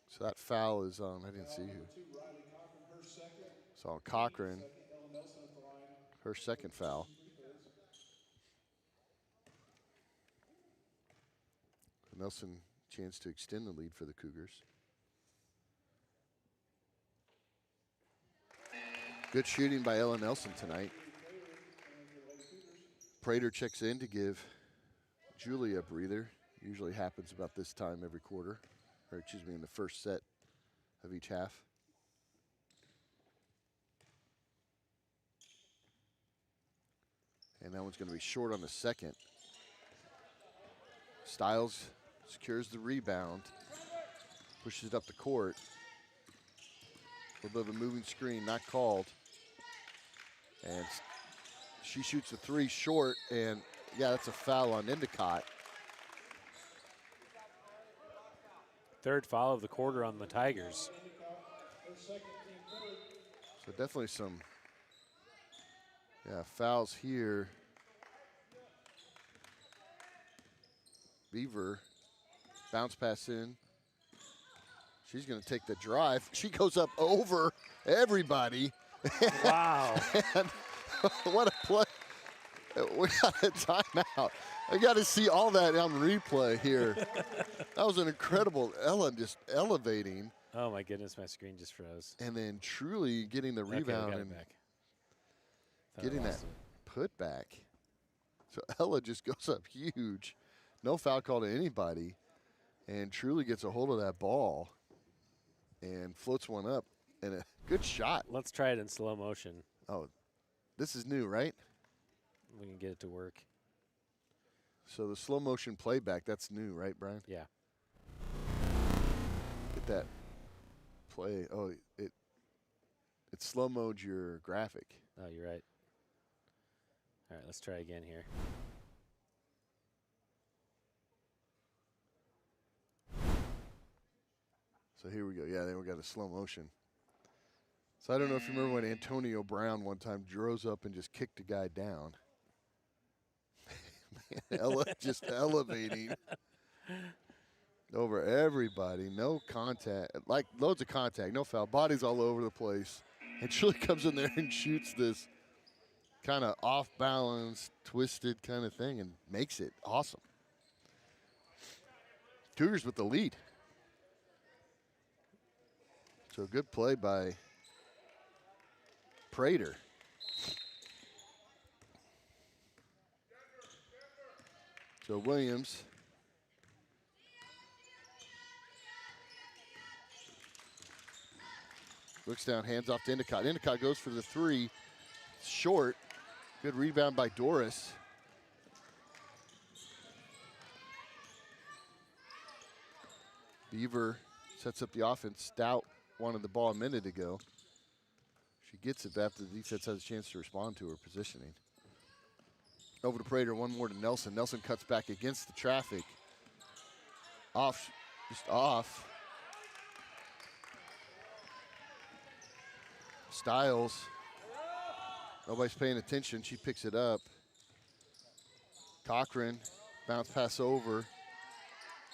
So that foul is on, I didn't see who. It's on Cochran. Her second foul. Nelson chance to extend the lead for the Cougars. Good shooting by Ella Nelson tonight. Prater checks in to give Julie a breather. Usually happens about this time every quarter. Or excuse me, in the first set of each half. And that one's going to be short on the second. Stiles secures the rebound. Pushes it up the court. A little bit of a moving screen, not called. And she shoots a three short, and yeah, that's a foul on Endicott. Third foul of the quarter on the Tigers. So definitely some, fouls here. Beaver, bounce pass in. She's going to take the drive. She goes up over everybody. Wow. And what a play. We got a timeout. I got to see all that on replay here. That was an incredible, Ellen just elevating. Oh my goodness, my screen just froze. And then truly getting the rebound and getting that put back. So Ella just goes up huge. No foul call to anybody. And truly gets a hold of that ball and floats one up. And a good shot. Let's try it in slow motion. Oh, this is new, right? We can get it to work. So the slow motion playback, that's new, right, Brian? Yeah. Get that play. Oh, it slow-moed your graphic. Oh, you're right. All right, let's try again here. So here we go. Yeah, then we got a slow motion. So I don't know if you remember when Antonio Brown one time rose up and just kicked a guy down. Man, just elevating over everybody. No contact. Like, loads of contact. No foul. Bodies all over the place. And Shirley comes in there and shoots this kind of off-balance, twisted kind of thing and makes it awesome. Cougars with the lead. So good play by Prater. So Williams looks down, hands off to Endicott. Endicott goes for the three. Short. Good rebound by Doris. Beaver sets up the offense. Stout wanted the ball a minute ago. She gets it after the defense has a chance to respond to her positioning. Over to Prater, one more to Nelson. Nelson cuts back against the traffic. Off, just off. Stiles, nobody's paying attention. She picks it up. Cochran, bounce pass over.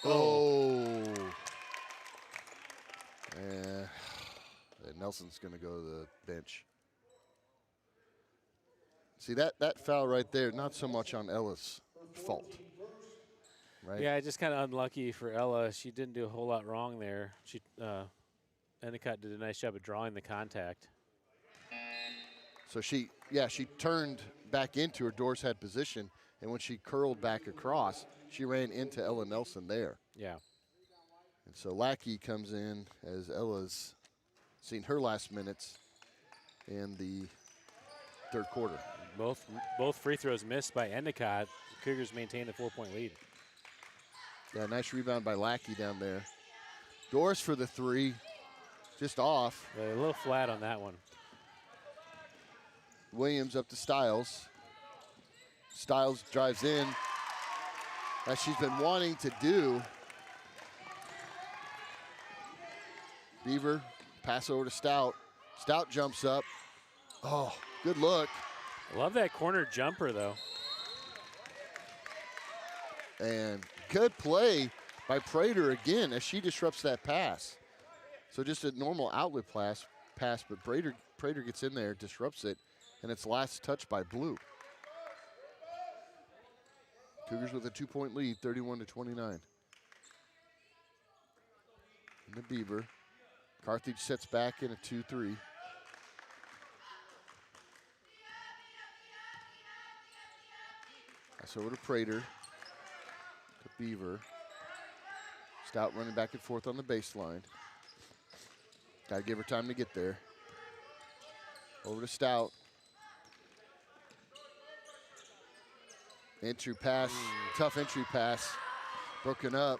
Oh. And Nelson's going to go to the bench. See, that foul right there, not so much on Ella's fault. Right? Yeah, just kind of unlucky for Ella. She didn't do a whole lot wrong there. She Endicott did a nice job of drawing the contact. So she turned back into her Doris had position, and when she curled back across, she ran into Ella Nelson there. Yeah. And so Lackey comes in as Ella's seen her last minutes in the third quarter. Both free throws missed by Endicott. Cougars maintain a 4-point lead. Yeah, nice rebound by Lackey down there. Doris for the 3, just off. A little flat on that one. Williams up to Stiles. Stiles drives in, as she's been wanting to do. Beaver, pass over to Stout. Stout jumps up. Oh, good look. I love that corner jumper, though. And good play by Prater again as she disrupts that pass. So just a normal outlet pass, but Prater gets in there, disrupts it, and it's last touch by Blue. Cougars with a 2-point lead, 31-29. And the Beaver. Carthage sets back in a 2-3. Pass over to Prater. To Beaver. Stout running back and forth on the baseline. Got to give her time to get there. Over to Stout. Entry pass, tough entry pass. Broken up.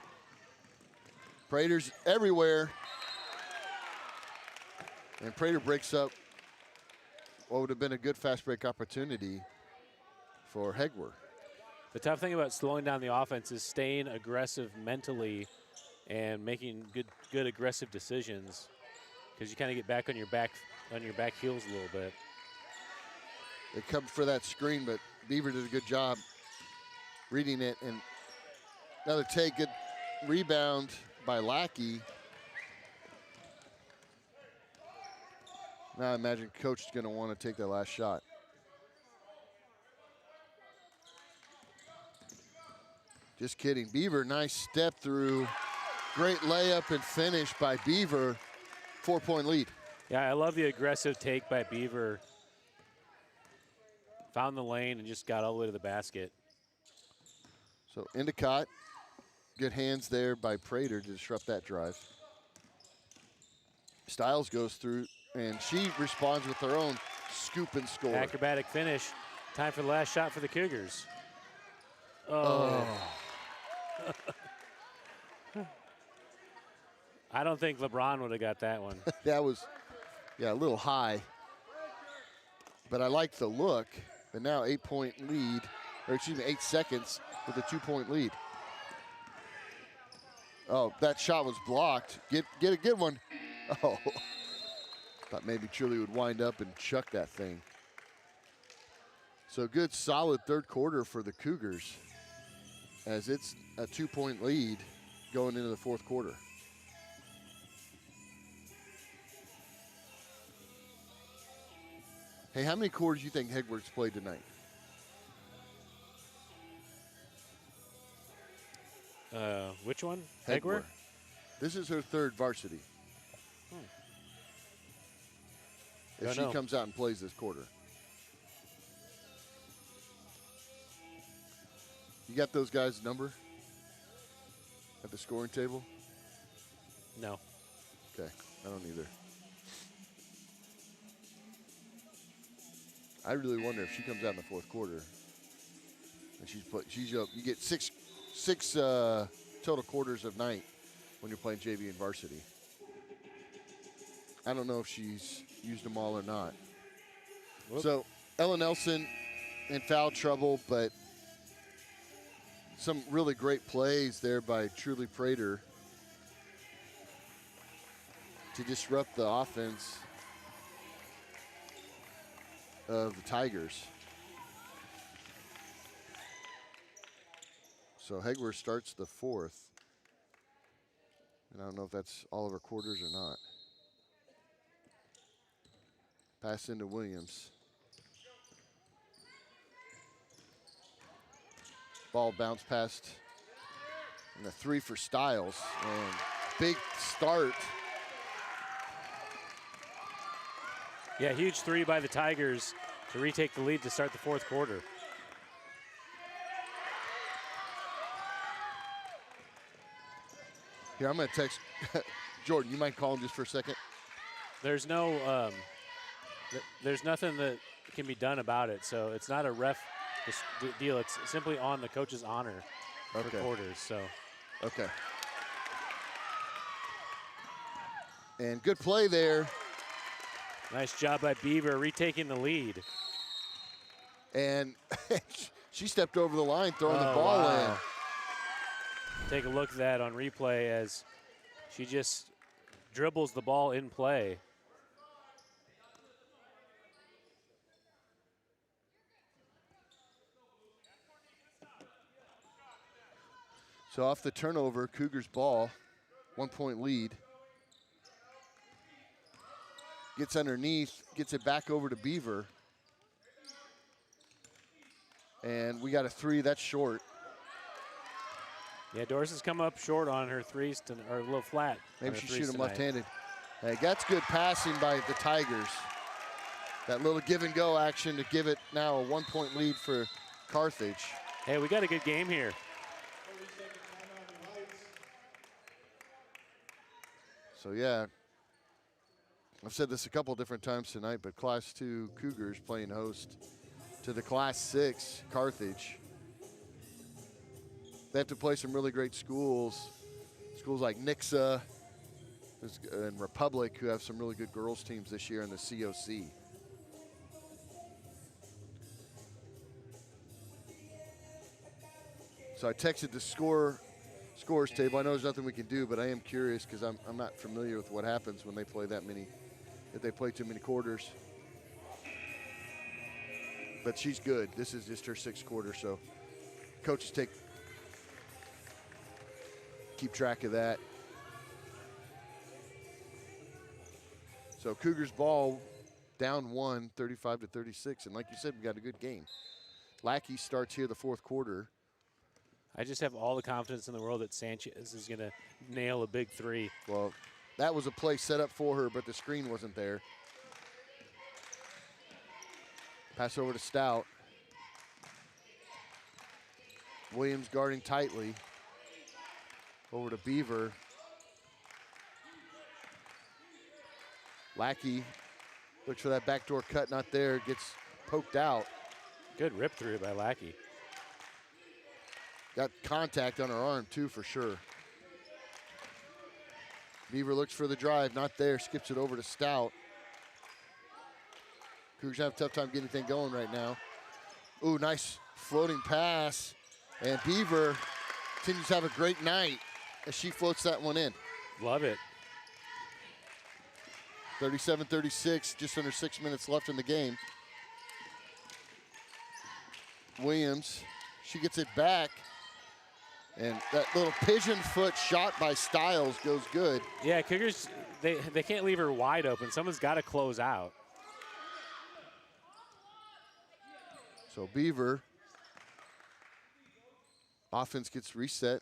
Prater's everywhere. And Prater breaks up what would have been a good fast break opportunity for Hegwer. The tough thing about slowing down the offense is staying aggressive mentally and making good aggressive decisions, because you kind of get back on your back heels a little bit. They come for that screen, but Beaver did a good job reading it. And another take, good rebound by Lackey. Now I imagine Coach is going to want to take that last shot. Just kidding. Beaver, nice step through. Great layup and finish by Beaver. 4-point lead. Yeah, I love the aggressive take by Beaver. Found the lane and just got all the way to the basket. So Endicott, good hands there by Prater to disrupt that drive. Stiles goes through, and she responds with her own scoop and score. Acrobatic finish. Time for the last shot for the Cougars. Oh. I don't think LeBron would have got that one. That was, yeah, a little high. But I like the look. But now 8-point lead, or excuse me, 8 seconds with a 2-point lead. Oh, that shot was blocked. Get a good one. Oh, thought maybe Truly would wind up and chuck that thing. So good, solid third quarter for the Cougars, as it's a 2-point lead going into the fourth quarter. Hey, how many quarters do you think Hegwer's played tonight? Which one? Hegwer? This is her third varsity. If she comes out and plays this quarter. You got those guys' number at the scoring table? No. Okay, I don't either. I really wonder if she comes out in the fourth quarter and you get six total quarters of night when you're playing JV and varsity. I don't know if she's used them all or not. Whoop. So Ella Nelson in foul trouble, but some really great plays there by Truly Prater to disrupt the offense of the Tigers. So Hegwer starts the fourth. And I don't know if that's all of her quarters or not. Pass into Williams. Ball bounce past. And a 3 for Stiles. And big start. Yeah, huge 3 by the Tigers to retake the lead to start the fourth quarter. Here, I'm going to text Jordan. You mind calling just for a second? There's no, there's nothing that can be done about it. So it's not a ref deal. It's simply on the coach's honor for quarters. So. Okay. And good play there. Nice job by Beaver retaking the lead. And she stepped over the line throwing the Oh, ball wow. in. Take a look at that on replay as she just dribbles the ball in play. So off the turnover, Cougars ball, 1 point lead. Gets underneath, gets it back over to Beaver. And we got a three, that's short. Yeah, Dorsey's come up short on her threes, or a little flat. Maybe she shoot them left-handed. Hey, that's good passing by the Tigers. That little give and go action to give it now a 1 point lead for Carthage. Hey, we got a good game here. So yeah, I've said this a couple different times tonight, but Class 2 Cougars playing host to the Class 6 Carthage. They have to play some really great schools like NHCA and Republic, who have some really good girls teams this year in the COC. So I texted the scores table. I know there's nothing we can do, but I am curious because I'm not familiar with what happens when they play that many, if they play too many quarters. But she's good. This is just her 6th quarter, so coaches keep track of that. So Cougars ball down 1, 35-36, and like you said, we got a good game. Lackey starts here the 4th quarter. I just have all the confidence in the world that Sanchez is going to nail a big three. Well, that was a play set up for her, but the screen wasn't there. Pass over to Stout. Williams guarding tightly. Over to Beaver. Lackey looks for that backdoor cut, not there, gets poked out. Good rip through by Lackey. Got contact on her arm too, for sure. Beaver looks for the drive, not there, skips it over to Stout. Cougars have a tough time getting anything going right now. Ooh, nice floating pass. And Beaver continues to have a great night as she floats that one in. Love it. 37-36, just under 6 minutes left in the game. Williams, she gets it back. And that little pigeon foot shot by Stiles goes good. Yeah, Cougars, they can't leave her wide open. Someone's got to close out. So Beaver, offense gets reset.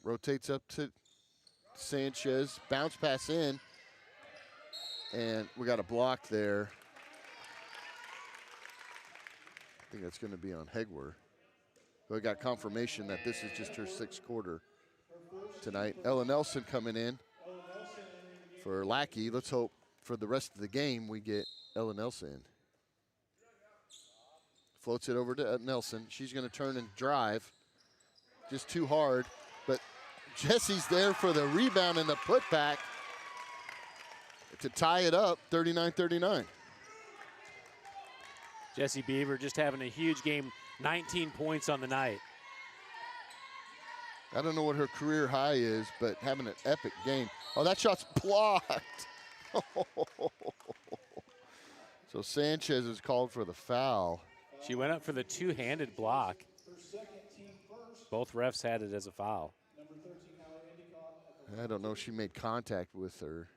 Rotates up to Sanchez, bounce pass in. And we got a block there. I think that's going to be on Hegwer. We got confirmation that this is just her 6th quarter tonight. Ella Nelson coming in for Lackey. Let's hope for the rest of the game we get Ella Nelson. Floats it over to Nelson. She's going to turn and drive. Just too hard. But Jesse's there for the rebound and the putback to tie it up, 39-39. Jessie Beaver just having a huge game, 19 points on the night. I don't know what her career high is, but having an epic game. Oh, that shot's blocked. So Sanchez is called for the foul. She went up for the two-handed block. Both refs had it as a foul. I don't know if she made contact with her.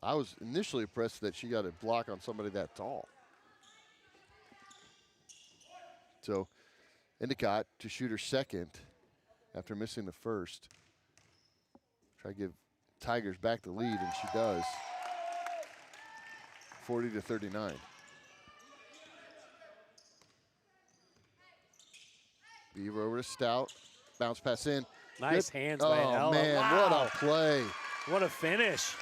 I was initially impressed that she got a block on somebody that tall. So Endicott to shoot her 2nd after missing the 1st. Try to give Tigers back the lead, and she does. 40-39. Beaver over to Stout. Bounce pass in. Nice Good. hands by Ella. Oh, man, wow. what a play. What a finish.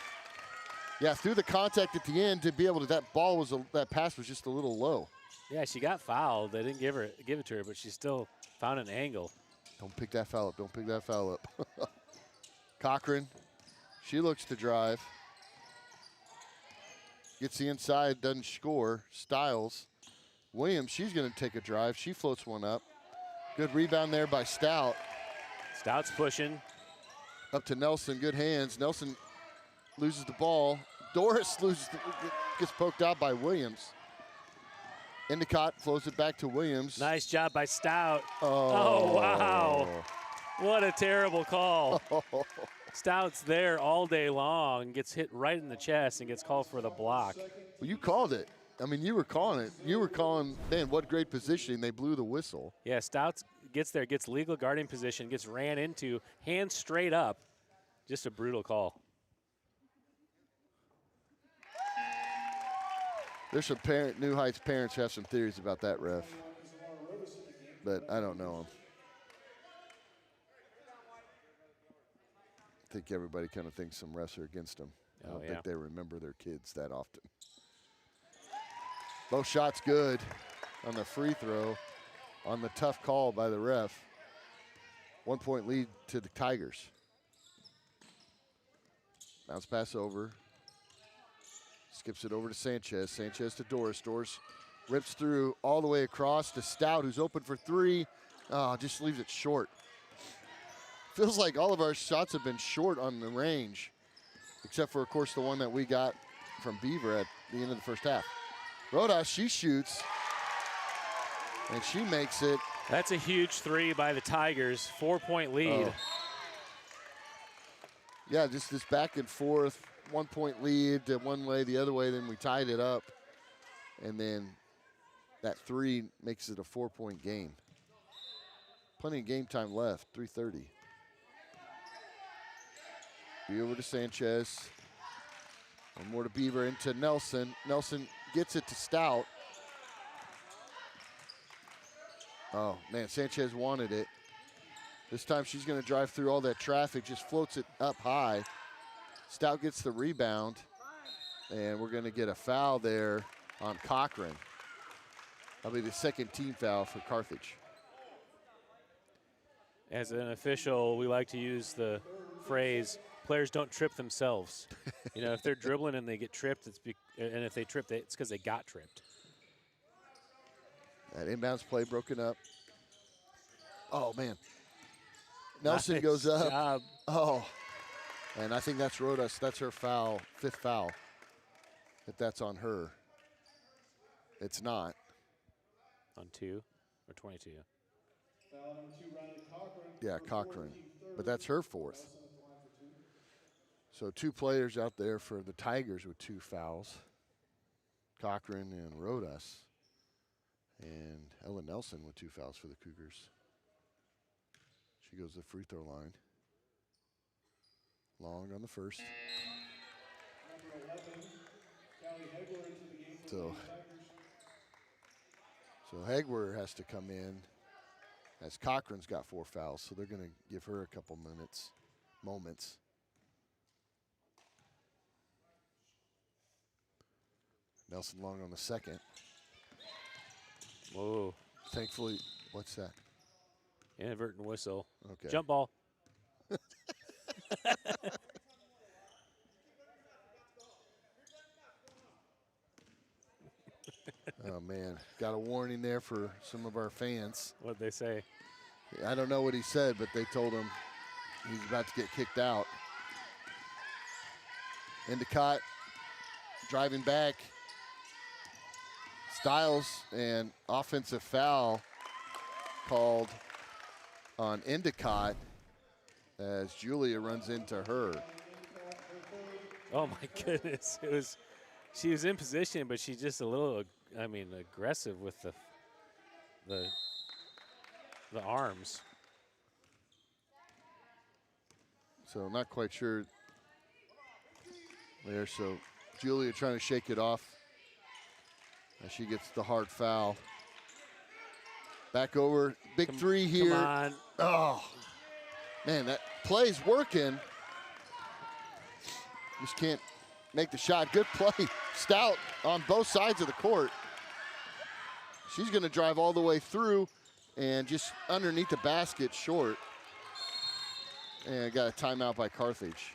Yeah, through the contact at the end to be able to, that pass was just a little low. Yeah, she got fouled. They didn't give it to her, but she still found an angle. Don't pick that foul up. Don't pick that foul up. Cochran, she looks to drive. Gets the inside, doesn't score. Stiles. Williams, she's going to take a drive. She floats one up. Good rebound there by Stout. Stout's pushing. Up to Nelson, good hands. Nelson loses the ball. Doris gets poked out by Williams. Endicott flows it back to Williams. Nice job by Stout. Oh, wow. What a terrible call. Stout's there all day long, gets hit right in the chest and gets called for the block. Well, you called it. I mean, you were calling it. You were calling, man, what great positioning. They blew the whistle. Yeah, Stout gets there, gets legal guarding position, gets ran into, hands straight up. Just a brutal call. There's some New Heights parents who have some theories about that ref, but I don't know them. I think everybody kind of thinks some refs are against them. I don't think they remember their kids that often. Both shots good on the free throw, on the tough call by the ref. 1 point lead to the Tigers. Bounce pass over. Skips it over to Sanchez. Sanchez to Doris. Doris rips through all the way across to Stout, who's open for three. Oh, just leaves it short. Feels like all of our shots have been short on the range, except for, of course, the one that we got from Beaver at the end of the first half. Rodas, she shoots, and she makes it. That's a huge three by the Tigers. 4 point lead. Oh. Yeah, just this back and forth. 1 point lead to one way, the other way, then we tied it up. And then that three makes it a 4 point game. Plenty of game time left, 3:30. Be over to Sanchez. One more to Beaver, into Nelson. Nelson gets it to Stout. Oh, man, Sanchez wanted it. This time she's going to drive through all that traffic, just floats it up high. Stout gets the rebound, and we're going to get a foul there on Cochran. That'll be the second team foul for Carthage. As an official, we like to use the phrase, players don't trip themselves. You know, if they're dribbling and they get tripped, and if they trip, it's because they got tripped. That inbounds play broken up. Oh, man. Nelson Nice goes up. job. Oh. And I think that's Rodas. That's her foul, fifth foul. If that's on her. It's not. On 2 or 22? Foul number 2, Riley Cochran. Yeah, Cochran. But that's her fourth. So 2 players out there for the Tigers with 2 fouls. Cochran and Rodas. And Ella Nelson with 2 fouls for the Cougars. She goes to the free throw line. Long on the first. Number 11, Callie Hegler into the game for the Tigers. So Hegwer has to come in, as Cochran's got 4 fouls, so they're going to give her a couple moments. Nelson Long on the second. Whoa. Thankfully, what's that? Inadvertent whistle. Okay. Jump ball. Oh, man. Got a warning there for some of our fans. What'd they say? I don't know what he said, but they told him he's about to get kicked out. Endicott driving back. Stiles, and offensive foul called on Endicott as Julia runs into her. Oh my goodness! She was in position, but she's just a little, aggressive with the arms. So not quite sure there. So Julia trying to shake it off as she gets the hard foul. Back over, big three here. Come on. Oh, man, that play's working. Just can't make the shot. Good play. Stout on both sides of the court. She's going to drive all the way through and just underneath the basket short. And got a timeout by Carthage.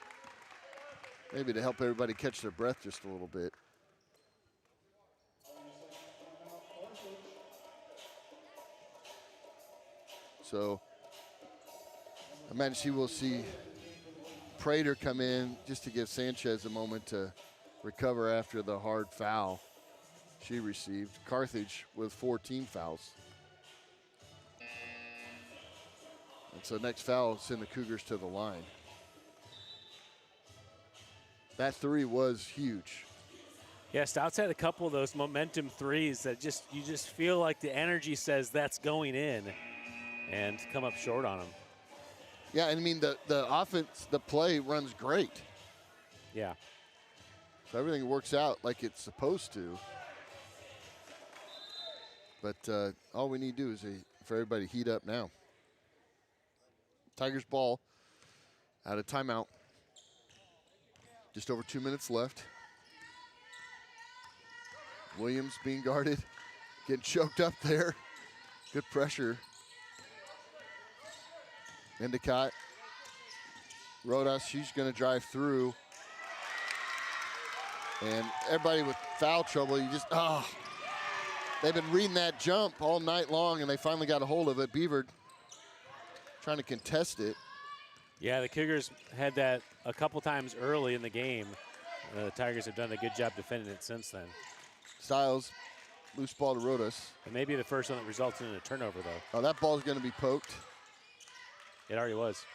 Maybe to help everybody catch their breath just a little bit. So I imagine she will see Prater come in just to give Sanchez a moment to recover after the hard foul she received. Carthage with 4 team fouls. And so next foul send the Cougars to the line. That 3 was huge. Yeah, Stout's had a couple of those momentum threes that you just feel like the energy says that's going in, and come up short on them. Yeah, and I mean the offense, the play runs great. Yeah. So everything works out like it's supposed to. But all we need to do is for everybody to heat up now. Tigers ball out of timeout. Just over 2 minutes left. Williams being guarded, getting choked up there. Good pressure. Endicott. Rodas, she's going to drive through. And everybody with foul trouble, they've been reading that jump all night long, and they finally got a hold of it. Beaver trying to contest it. Yeah, the Cougars had that a couple times early in the game. The Tigers have done a good job defending it since then. Styles, loose ball to Rodas. It may be the first one that resulted in a turnover, though. Oh, that ball's going to be poked. It already was.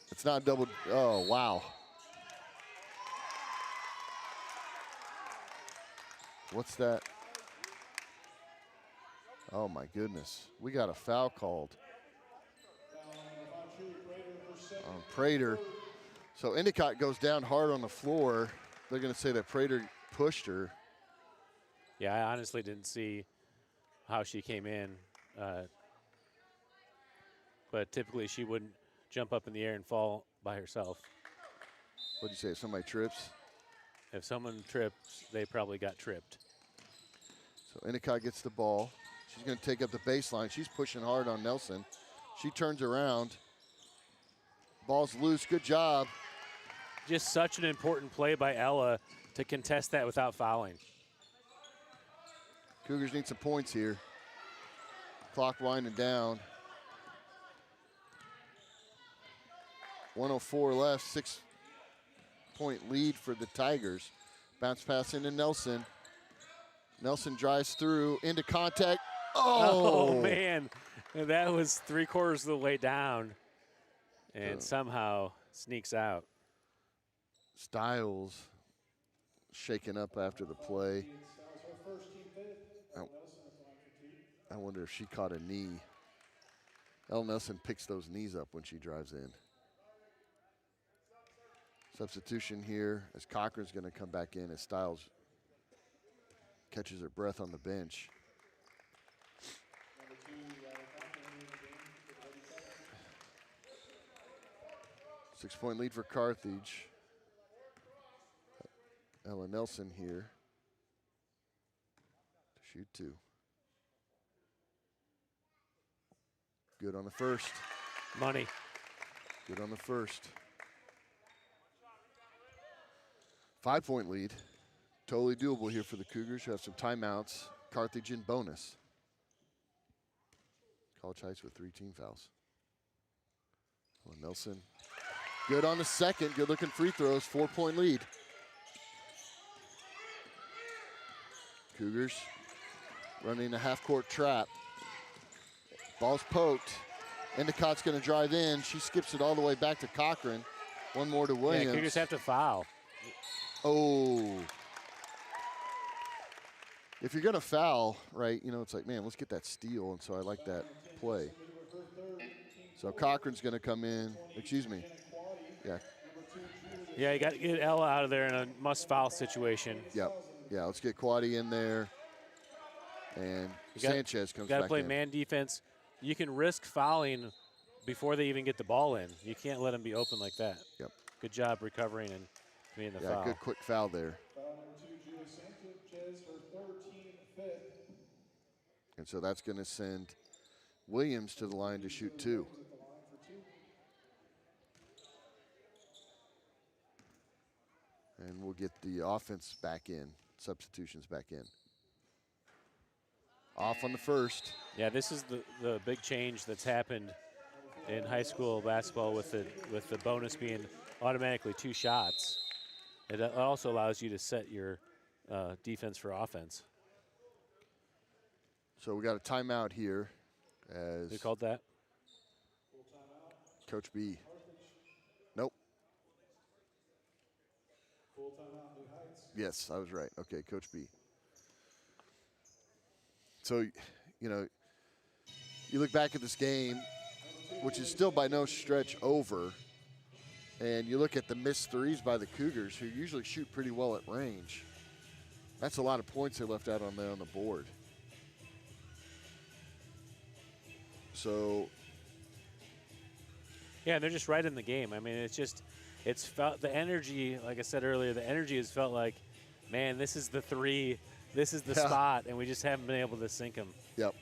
It's not double. Oh, wow. What's that? Oh, my goodness. We got a foul called on Prater. So Endicott goes down hard on the floor. They're going to say that Prater pushed her. Yeah, I honestly didn't see how she came in. But typically she wouldn't jump up in the air and fall by herself. What'd you say, if somebody trips? If someone trips, they probably got tripped. So Endicott gets the ball. She's going to take up the baseline. She's pushing hard on Nelson. She turns around. Ball's loose. Good job. Just such an important play by Ella to contest that without fouling. Cougars need some points here. Clock winding down. 1:04 left, 6-point lead for the Tigers. Bounce pass into Nelson. Nelson drives through, into contact. Oh man, that was 3/4 of the way down and somehow sneaks out. Styles shaken up after the play. I wonder if she caught a knee. Elle Nelson picks those knees up when she drives in. Substitution here as Cochran's going to come back in as Styles catches her breath on the bench. Six-point lead for Carthage. Ella Nelson here to shoot 2. Good on the first. Money. Good on the first. 5-point lead. Totally doable here for the Cougars, who have some timeouts. Carthage in bonus. College Heights with 3 team fouls. Well, Nelson, good on the second. Good looking free throws. 4-point lead. Cougars running a half-court trap. Ball's poked. Endicott's going to drive in. She skips it all the way back to Cochran. One more to Williams. Yeah, Cougars have to foul. Oh. If you're going to foul, right, it's like, man, let's get that steal. And so I like that play. So Cochran's going to come in. Excuse me. Yeah. Yeah, you got to get Ella out of there in a must-foul situation. Yep. Yeah, let's get Quaddy in there. And Sanchez comes back in. Got to play man defense. You can risk fouling before they even get the ball in. You can't let them be open like that. Yep. Good job recovering and committing the foul. Yeah, good quick foul there. Foul number 2, Julia Sanchez, her 3rd, team 5th. And so that's going to send Williams to the line to shoot 2. And we'll get the offense back in, substitutions back in. Off on the first. Yeah, this is the big change that's happened in high school basketball with the bonus being automatically 2 shots. It also allows you to set your defense for offense. So we got a timeout here as Who called that? Coach B. Nope. Yes, I was right. Okay, Coach B. So, you know, you look back at this game, which is still by no stretch over, and you look at the missed threes by the Cougars, who usually shoot pretty well at range. That's a lot of points they left out on there on the board. So, yeah, they're just right in the game. I mean, it's felt the energy. Like I said earlier, the energy has felt like, man, this is the 3, this is the spot, and we just haven't been able to sink them. Yep.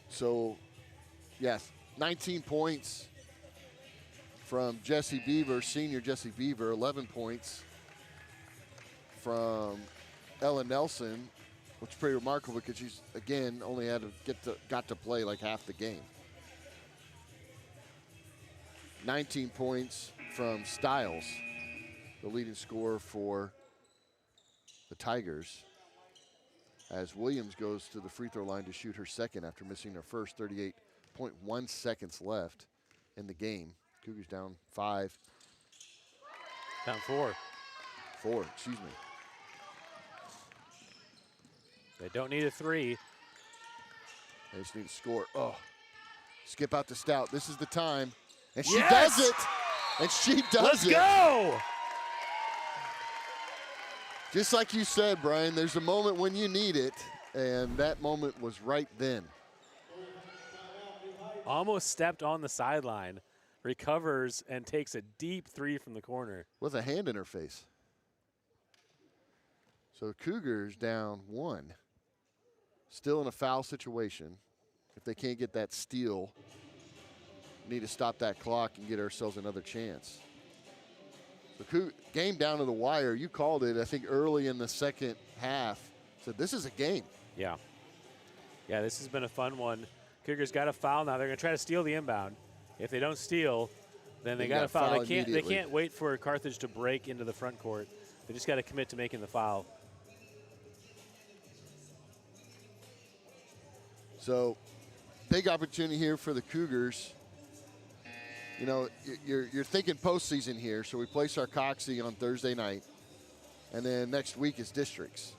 So, yes, 19 points from Jesse Beaver, senior Jesse Beaver, 11 points from Ella Nelson, which is pretty remarkable because she's, again, only got to play like half the game. 19 points from Stiles, the leading scorer for the Tigers, as Williams goes to the free throw line to shoot her second after missing her first. 38.1 seconds left in the game. Cougars down 5. Down 4. 4, excuse me. They don't need a 3. They just need to score. Oh, skip out to Stout. This is the time. And she Yes! does it. And she does Let's it. go! Just like you said, Brian, there's a moment when you need it, and that moment was right then. Almost stepped on the sideline, recovers, and takes a deep 3 from the corner. With a hand in her face. So Cougars down 1. Still in a foul situation. If they can't get that steal, need to stop that clock and get ourselves another chance. The game down to the wire. You called it, I think, early in the second half. So this is a game. Yeah. Yeah, this has been a fun one. Cougars got a foul now. They're going to try to steal the inbound. If they don't steal, then they got a foul. They can't wait for Carthage to break into the front court. They just got to commit to making the foul. So big opportunity here for the Cougars. You know, you're thinking postseason here, so we play Sarcoxy on Thursday night, and then next week is districts.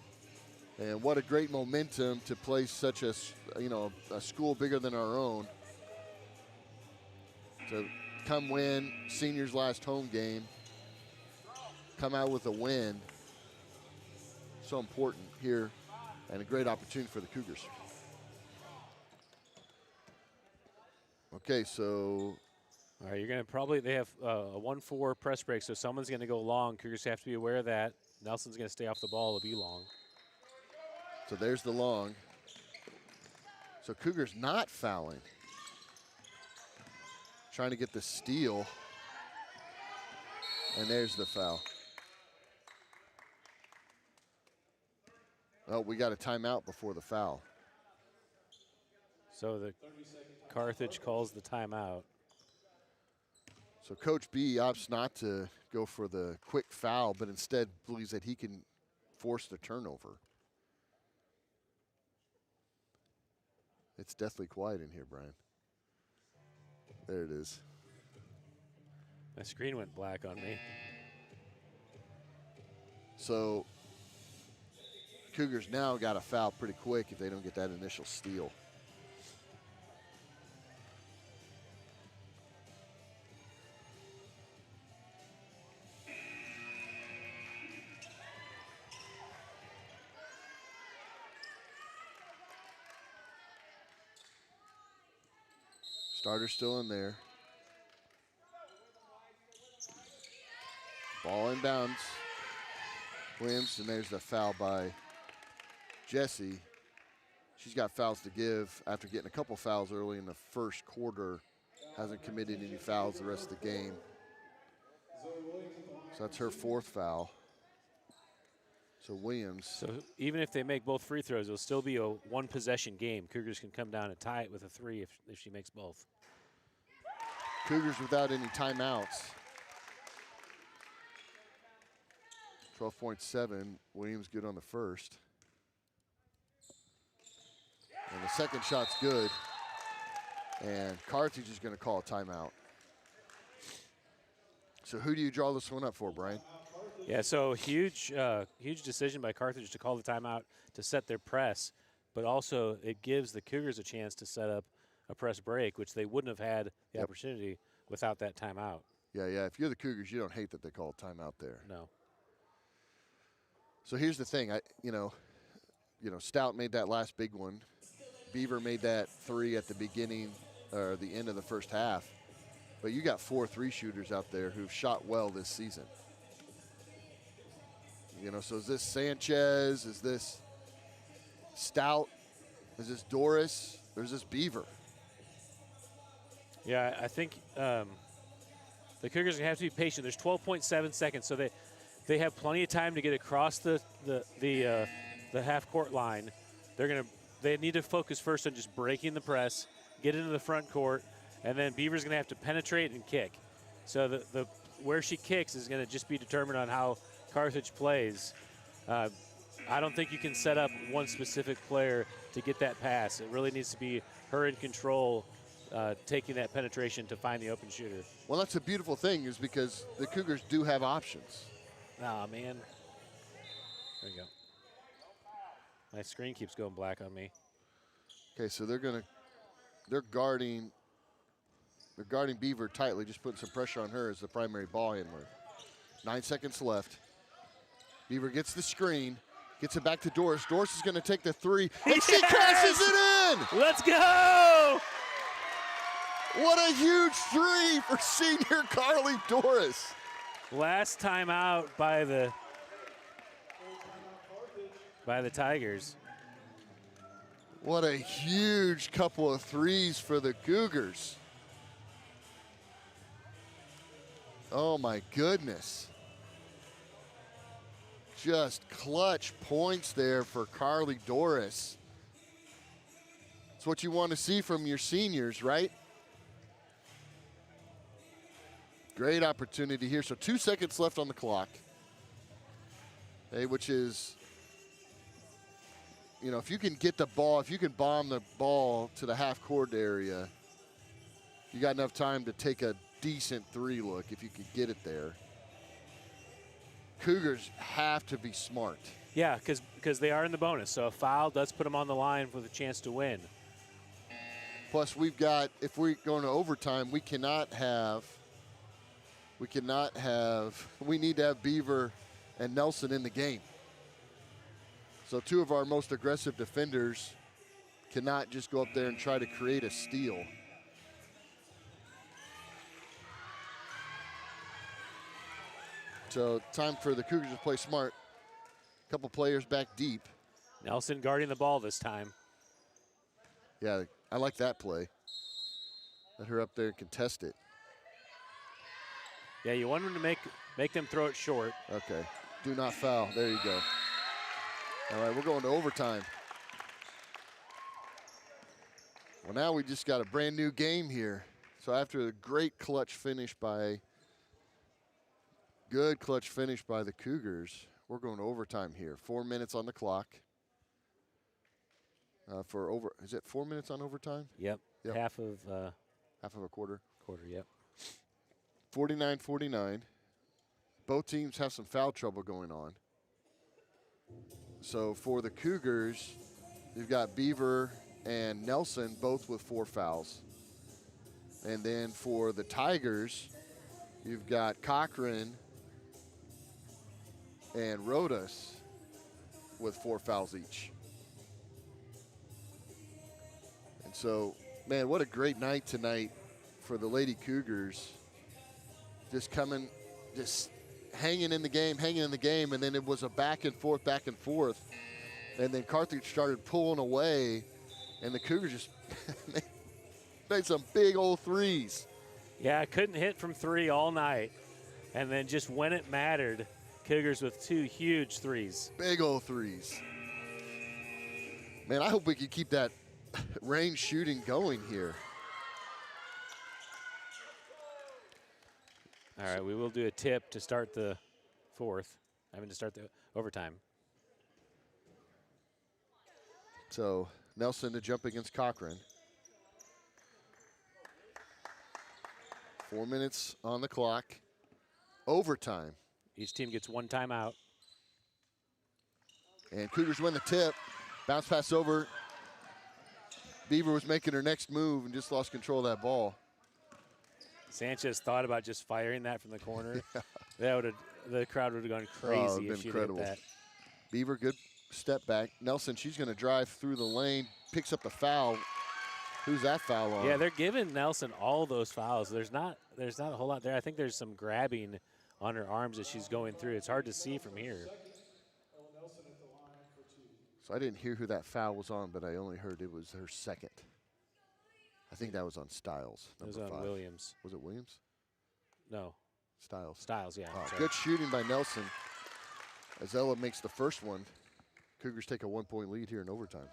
And what a great momentum to play such a school bigger than our own. To come win seniors' last home game, come out with a win. So important here, and a great opportunity for the Cougars. Okay, so. All right, you're going to they have a 1-4 press break, so someone's going to go long. Cougars have to be aware of that. Nelson's going to stay off the ball. It'll be long. So there's the long. So Cougars not fouling. Trying to get the steal. And there's the foul. Oh, we got a timeout before the foul. So the Carthage calls the timeout. So Coach B opts not to go for the quick foul, but instead believes that he can force the turnover. It's deathly quiet in here, Brian. There it is. My screen went black on me. So Cougars now got a foul pretty quick if they don't get that initial steal. Starter still in there. Ball inbounds. Williams, and there's the foul by Jessie, she's got fouls to give after getting a couple fouls early in the first quarter. Hasn't committed any fouls the rest of the game. So that's her 4th foul. So Williams. So even if they make both free throws, it'll still be a 1-possession game. Cougars can come down and tie it with a 3 if she makes both. Cougars without any timeouts. 12.7. Williams good on the first. And the second shot's good. And Carthage is going to call a timeout. So who do you draw this one up for, Brian? Yeah, so huge decision by Carthage to call the timeout to set their press, but also it gives the Cougars a chance to set up a press break, which they wouldn't have had the opportunity without that timeout. Yeah. If you're the Cougars, you don't hate that they call a timeout there. No. So here's the thing. Stout made that last big one. Beaver made that 3 at the beginning or the end of the first half. But you got 4 3-shooters out there who've shot well this season. So is this Sanchez? Is this Stout? Is this Doris? Or is this Beaver? Yeah, I think the Cougars are going to have to be patient. There's 12.7 seconds, so they have plenty of time to get across the half-court line. They need to focus first on just breaking the press, get into the front court, and then Beaver's going to have to penetrate and kick. So the where she kicks is going to just be determined on how Carthage plays. I don't think you can set up one specific player to get that pass. It really needs to be her in control, taking that penetration to find the open shooter. Well, that's a beautiful thing is because the Cougars do have options. Nah, man. There you go. My screen keeps going black on me. Okay, so they're guarding Beaver tightly, just putting some pressure on her as the primary ball handler. 9 seconds left. Beaver gets the screen, gets it back to Doris. Doris is going to take the 3, and she cashes it in! Let's go! What a huge 3 for senior Carly Doris. Last time out by the Tigers. What a huge couple of 3s for the Cougars. Oh my goodness. Just clutch points there for Carly Doris. It's what you want to see from your seniors, right? Great opportunity here. So 2 seconds left on the clock. Okay, which is, if you can get the ball, if you can bomb the ball to the half-court area, you got enough time to take a decent 3 look if you could get it there. Cougars have to be smart. Yeah, because they are in the bonus. So a foul does put them on the line with a chance to win. Plus, we've got, if we're going to overtime, we need to have Beaver and Nelson in the game. So 2 of our most aggressive defenders cannot just go up there and try to create a steal. So time for the Cougars to play smart. A couple players back deep. Nelson guarding the ball this time. Yeah, I like that play. Let her up there and contest it. Yeah, you want them to make them throw it short. Okay, do not foul. There you go. All right, we're going to overtime. Well, now we just got a brand new game here. So after a great clutch finish by the Cougars, we're going to overtime here. 4 minutes on the clock. Is it 4 minutes on overtime? Yep. Half of a quarter. Yep. 49-49. Both teams have some foul trouble going on. So for the Cougars, you've got Beaver and Nelson both with 4 fouls. And then for the Tigers, you've got Cochran and Rodas with 4 fouls each. And so, man, what a great night tonight for the Lady Cougars. Just hanging in the game, and then it was a back and forth. And then Carthage started pulling away, and the Cougars just made some big old threes. Yeah, I couldn't hit from 3 all night. And then just when it mattered, Cougars with 2 huge threes. Big old threes. Man, I hope we can keep that range shooting going here. All right, we will do a tip to start the 4th. To start the overtime. So Nelson to jump against Cochran. 4 minutes on the clock. Overtime. Each team gets 1 timeout. And Cougars win the tip. Bounce pass over. Beaver was making her next move and just lost control of that ball. Sanchez thought about just firing that from the corner. Yeah. The crowd would have gone crazy if she hit that. Beaver, good step back. Nelson, she's going to drive through the lane, picks up the foul. Who's that foul on? Yeah, they're giving Nelson all those fouls. There's not a whole lot there. I think there's some grabbing on her arms as she's going through. It's hard to see from here. So I didn't hear who that foul was on, but I only heard it was her second. I think that was on Styles. It was number on 5. Williams. Was it Williams? No. Styles. Styles, yeah. Oh, sorry. good shooting by Nelson. As Ella makes the first one. Cougars take a 1-point lead here in overtime.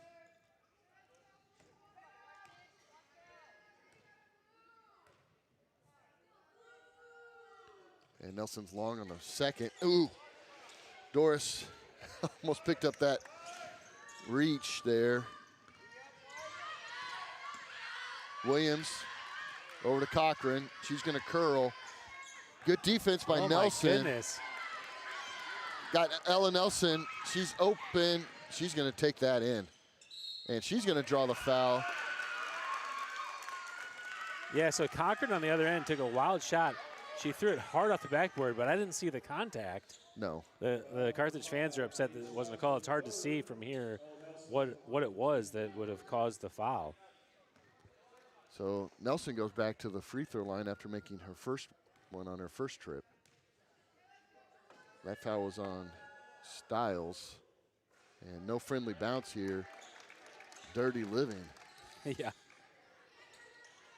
And Nelson's long on the second. Ooh, Doris almost picked up that reach there. Williams over to Cochran. She's going to curl. Good defense by Nelson. Oh, my goodness. Got Ella Nelson. She's open. She's going to take that in. And she's going to draw the foul. Yeah, so Cochran on the other end took a wild shot. She threw it hard off the backboard, but I didn't see the contact. No. The Carthage fans are upset that it wasn't a call. It's hard to see from here what it was that would have caused the foul. So Nelson goes back to the free throw line after making her first one on her first trip. That foul was on Styles. And no friendly bounce here. Dirty living. Yeah.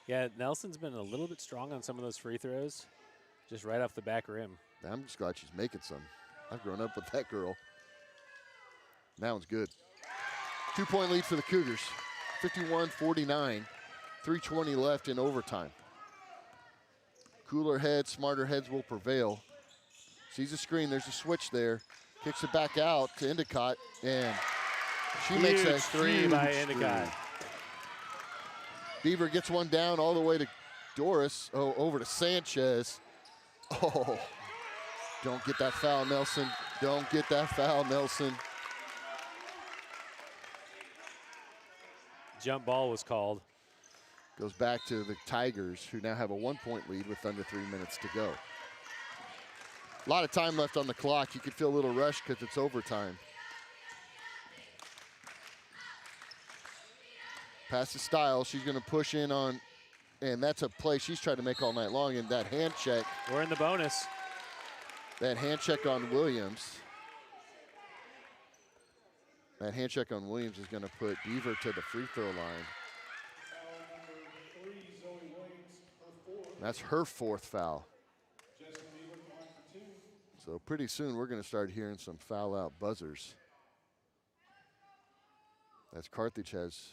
Yeah, Nelson's been a little bit strong on some of those free throws, just right off the back rim. I'm just glad she's making some. I've grown up with that girl. That one's good. 2-point lead for the Cougars. 51-49. 3:20 left in overtime. Cooler heads, smarter heads will prevail. Sees a screen, there's a switch there. Kicks it back out to Endicott, and she makes a three by Endicott. Beaver gets one down all the way to Doris. Oh, over to Sanchez. Oh, don't get that foul, Nelson. Don't get that foul, Nelson. Jump ball was called. Goes back to the Tigers, who now have a 1-point lead with under 3 minutes to go. A lot of time left on the clock. You could feel a little rush because it's overtime. Pass to Styles. She's going to push in on, and that's a play she's tried to make all night long. And that hand check. We're in the bonus. That hand check on Williams. That hand check on Williams is going to put Beaver to the free throw line. That's her 4th foul. So pretty soon we're going to start hearing some foul out buzzers. As Carthage has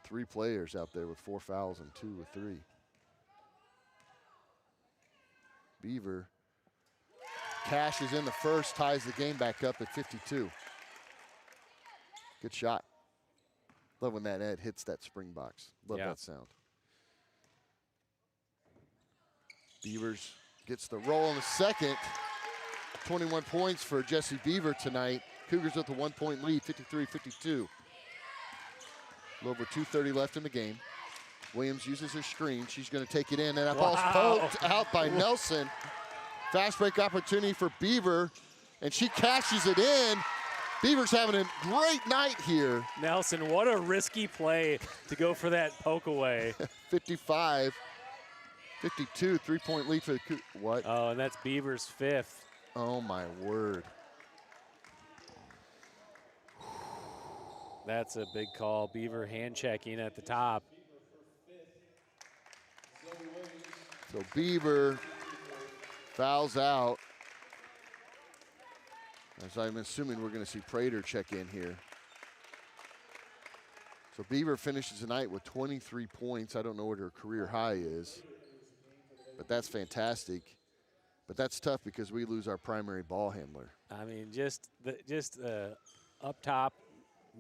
3 players out there with 4 fouls and 2 with 3. Beaver cashes in the first, ties the game back up at 52. Good shot. Love when that Ed hits that spring box. Love that sound. Beavers gets the roll in the second. 21 points for Jesse Beaver tonight. Cougars with a 1-point lead, 53-52. A little over 2:30 left in the game. Williams uses her screen. She's going to take it in, and that ball's poked out by Nelson. Fast break opportunity for Beaver, and she cashes it in. Beaver's having a great night here. Nelson, what a risky play to go for that poke away. 55-52, 3-point lead for the Cougars. What? Oh, and that's Beaver's 5th. Oh, my word. That's a big call. Beaver hand checking at the top. So Beaver fouls out. As I'm assuming we're going to see Prater check in here. So Beaver finishes the night with 23 points. I don't know what her career high is, but that's fantastic. But that's tough because we lose our primary ball handler. I mean, just up top,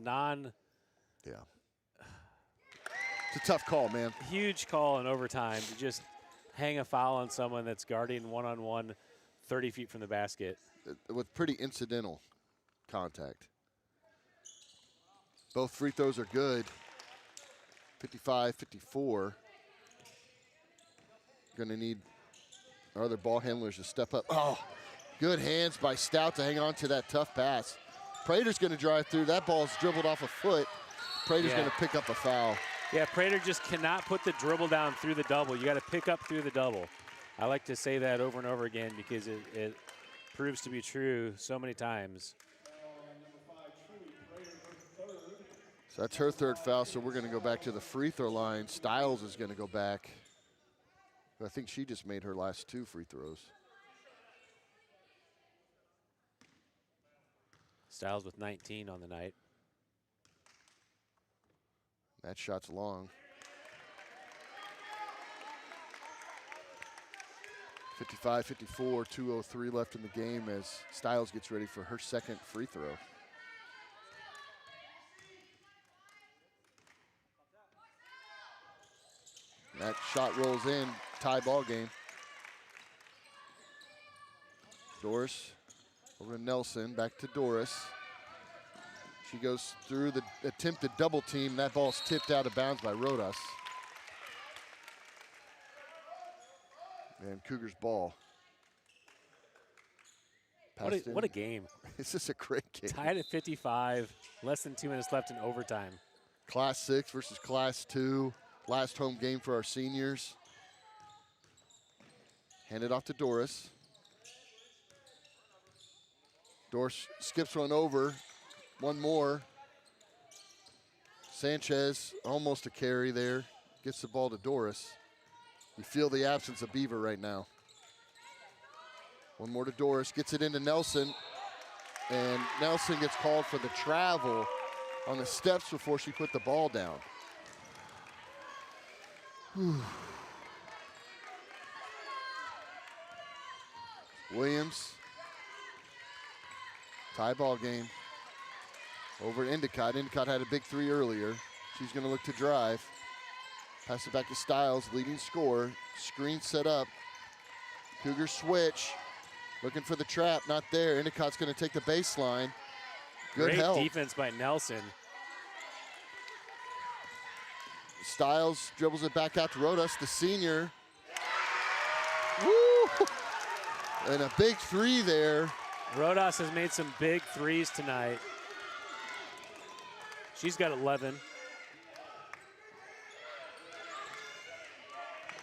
Yeah. It's a tough call, man. huge call in overtime to just hang a foul on someone that's guarding one-on-one 30 feet from the basket. With pretty incidental contact. Both free throws are good. 55-54. Going to need our other ball handlers to step up. Oh, good hands by Stout to hang on to that tough pass. Prater's going to drive through. That ball's dribbled off a foot. Prater's going to pick up a foul. Yeah, Prater just cannot put the dribble down through the double. You got to pick up through the double. I like to say that over and over again because it proves to be true so many times. So that's her third foul, so we're going to go back to the free throw line. Stiles is going to go back. I think she just made her last 2 free throws. Stiles with 19 on the night. That shot's long. 55-54, 2:03 left in the game as Stiles gets ready for her second free throw. That shot rolls in, tie ball game. Doris over to Nelson, back to Doris. She goes through the attempted double team. That ball's tipped out of bounds by Rodas. And Cougars ball. What a game. This is a great game. Tied at 55, less than 2 minutes left in overtime. Class 6 versus Class 2. Last home game for our seniors. Hand it off to Doris. Doris skips one over. One more. Sanchez, almost a carry there. Gets the ball to Doris. You feel the absence of Beaver right now. One more to Doris. Gets it into Nelson. And Nelson gets called for the travel on the steps before she put the ball down. Whew. Williams. Tie ball game. Over to Endicott. Endicott had a big 3 earlier. She's going to look to drive. Pass it back to Stiles, leading scorer. Screen set up. Cougars switch. Looking for the trap, not there. Endicott's going to take the baseline. Good help. Great defense by Nelson. Stiles dribbles it back out to Rodas, the senior. Woo! And a big 3 there. Rodas has made some big threes tonight. She's got 11.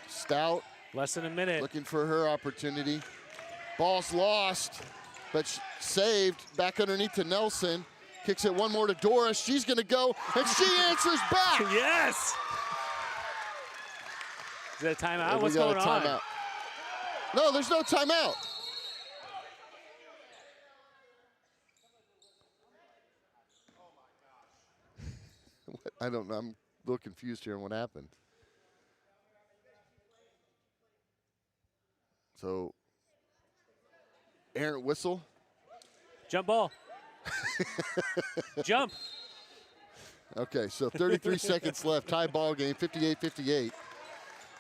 Stout. Less than a minute. Looking for her opportunity. Ball's lost, but saved. Back underneath to Nelson. Kicks it one more to Doris. She's going to go, and she answers back. Yes! Is that a timeout? And What's we got going a timeout. on? No, there's no timeout. I don't know. I'm a little confused here on what happened. So, Aaron whistle. Jump ball. Jump. Okay, so 33 seconds left. Tie ball game, 58-58.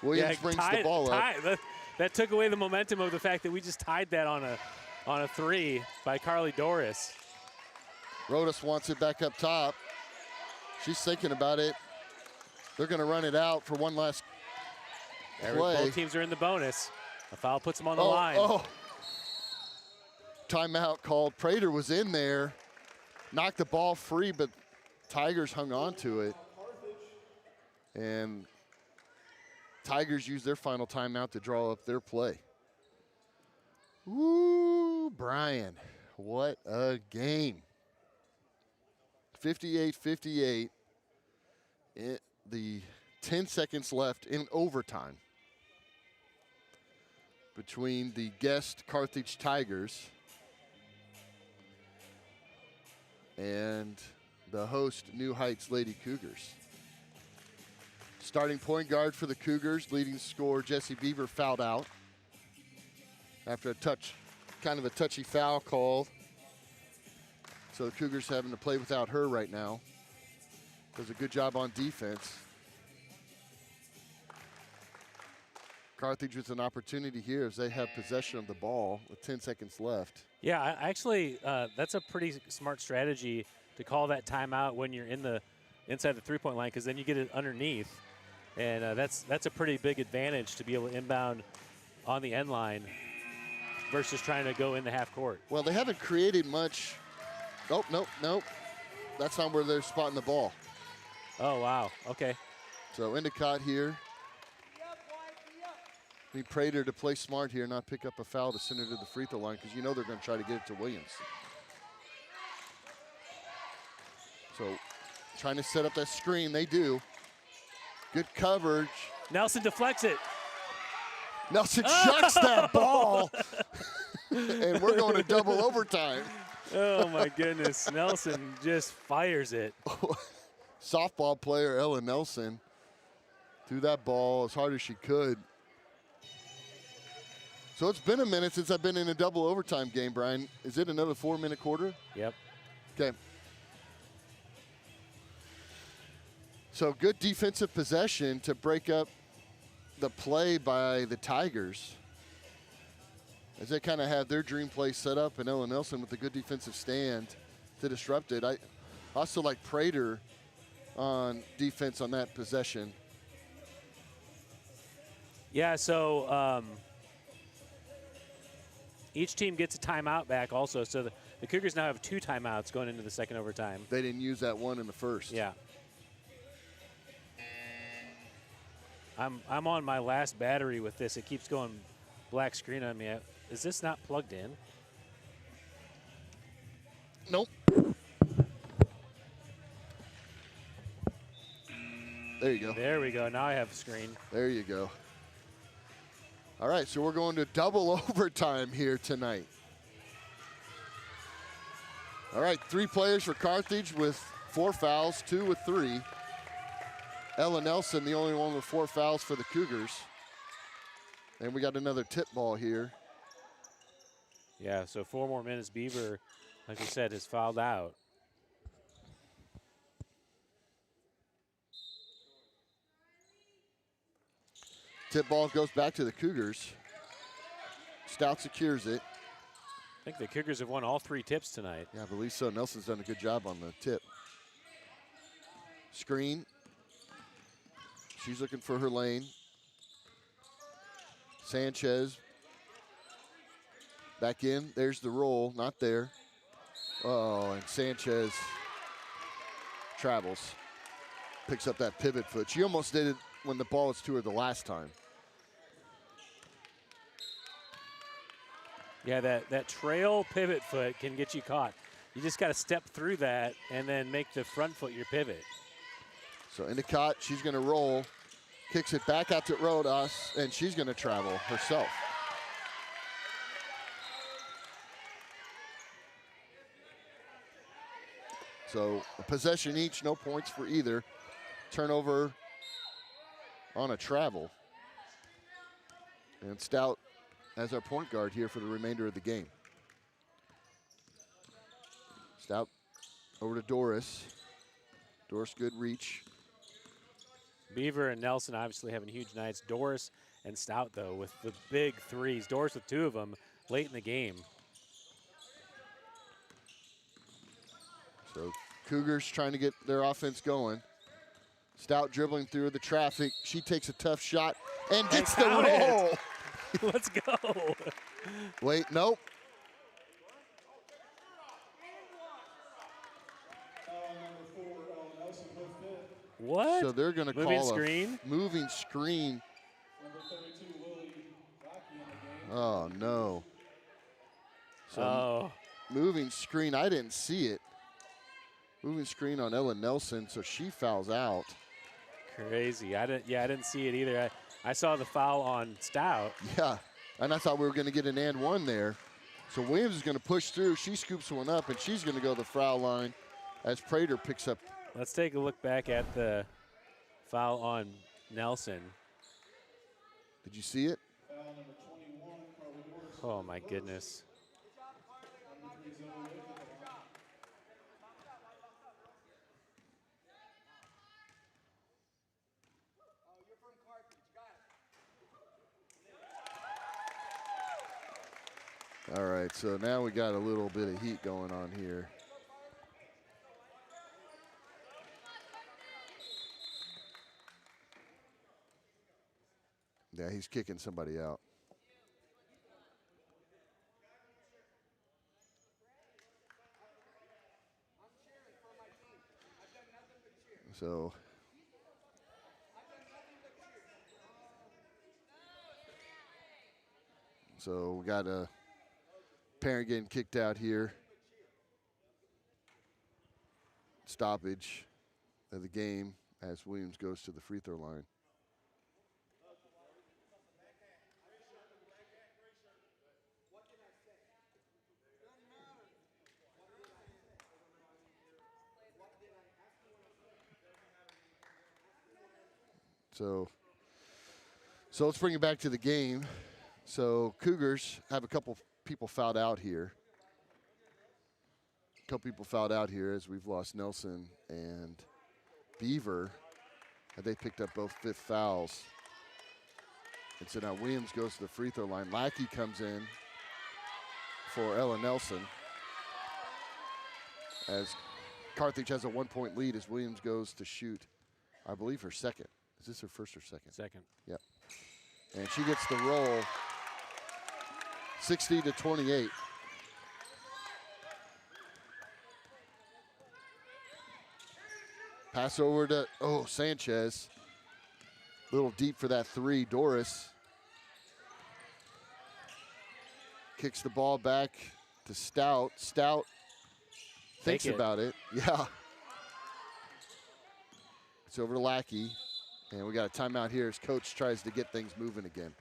Williams brings the ball up. That took away the momentum of the fact that we just tied that on a 3 by Carly Doris. Rodas wants it back up top. She's thinking about it. They're going to run it out for one last play. Both teams are in the bonus. A foul puts them on the line. Oh. Timeout called. Prater was in there. Knocked the ball free, but Tigers hung on to it. And Tigers used their final timeout to draw up their play. Woo, Brian. What a game. 58-58. The 10 seconds left in overtime between the guest Carthage Tigers and the host New Heights Lady Cougars. Starting point guard for the Cougars, leading scorer Jesse Beaver fouled out after a kind of a touchy foul called. So the Cougars having to play without her right now. Does a good job on defense. Carthage with an opportunity here as they have possession of the ball with 10 seconds left. Yeah, actually, that's a pretty smart strategy to call that timeout when you're inside the three-point line, because then you get it underneath, and that's a pretty big advantage to be able to inbound on the end line versus trying to go in the half court. Well, they haven't created much. Nope. That's not where they're spotting the ball. Oh, wow. Okay. So Endicott here. Need Prater to play smart here, not pick up a foul to send her to the free throw line, because you know they're going to try to get it to Williams. So trying to set up that screen. They do. Good coverage. Nelson deflects it. Nelson chucks that ball. And we're going to double overtime. Oh, my goodness. Nelson just fires it. Softball player Ella Nelson threw that ball as hard as she could. So it's been a minute since I've been in a double overtime game, Brian. Is it another 4-minute quarter? Yep. Okay. So good defensive possession to break up the play by the Tigers, as they kind of have their dream play set up, and Ella Nelson with a good defensive stand to disrupt it. I also like Prater on defense on that possession. Yeah, so each team gets a timeout back also. So the Cougars now have 2 timeouts going into the second overtime. They didn't use that one in the first. Yeah. I'm on my last battery with this. It keeps going black screen on me. Is this not plugged in? Nope. There you go. There we go. Now I have a screen. There you go. All right, so we're going to double overtime here tonight. All right, 3 players for Carthage with 4 fouls, 2 with 3. Ella Nelson, the only one with 4 fouls for the Cougars. And we got another tip ball here. Yeah, so 4 more minutes. Beaver, like I said, is fouled out. Tip ball goes back to the Cougars. Stout secures it. I think the Cougars have won all 3 tips tonight. Yeah, I believe so. Nelson's done a good job on the tip. Screen. She's looking for her lane. Sanchez. Back in. There's the roll. Not there. Oh, and Sanchez travels. Picks up that pivot foot. She almost did it when the ball was to her the last time. Yeah, that trail pivot foot can get you caught. You just got to step through that and then make the front foot your pivot. So Endicott, she's going to roll. Kicks it back out to Rodas, and she's going to travel herself. So a possession each, no points for either. Turnover on a travel. And Stout as our point guard here for the remainder of the game. Stout over to Doris. Doris, good reach. Beaver and Nelson obviously having huge nights. Doris and Stout, though, with the big threes. Doris with 2 of them late in the game. So Cougars trying to get their offense going. Stout dribbling through the traffic. She takes a tough shot and gets the roll. Let's go. Wait, nope. What? So they're going to call screen? a moving screen. Oh, no. So moving screen, I didn't see it. Moving screen on Ella Nelson, so she fouls out. Crazy. I didn't see it either. I saw the foul on Stout. Yeah, and I thought we were going to get an and one there. So Williams is going to push through. She scoops one up, and she's going to go to the foul line as Prater picks up. Let's take a look back at the foul on Nelson. Did you see it? Foul number 21, Carly Doris. Oh, my goodness. Number 3, Zoe Lake at the line. All right, so now we got a little bit of heat going on here. Yeah, he's kicking somebody out. So we got a parent getting kicked out here. Stoppage of the game as Williams goes to the free throw line. So let's bring it back to the game. So Cougars have a couple people fouled out here. A couple people fouled out here as we've lost Nelson and Beaver. And they picked up both fifth fouls. And so now Williams goes to the free throw line. Lackey comes in for Ella Nelson as Carthage has a 1-point lead as Williams goes to shoot, I believe, her second. Is this her first or second? Second. Yep. And she gets the roll, 60-28. Pass over to, Sanchez. A little deep for that three. Doris kicks the ball back to Stout. Stout thinks about it. Yeah. It's over to Lackey. And we got a timeout here as coach tries to get things moving again.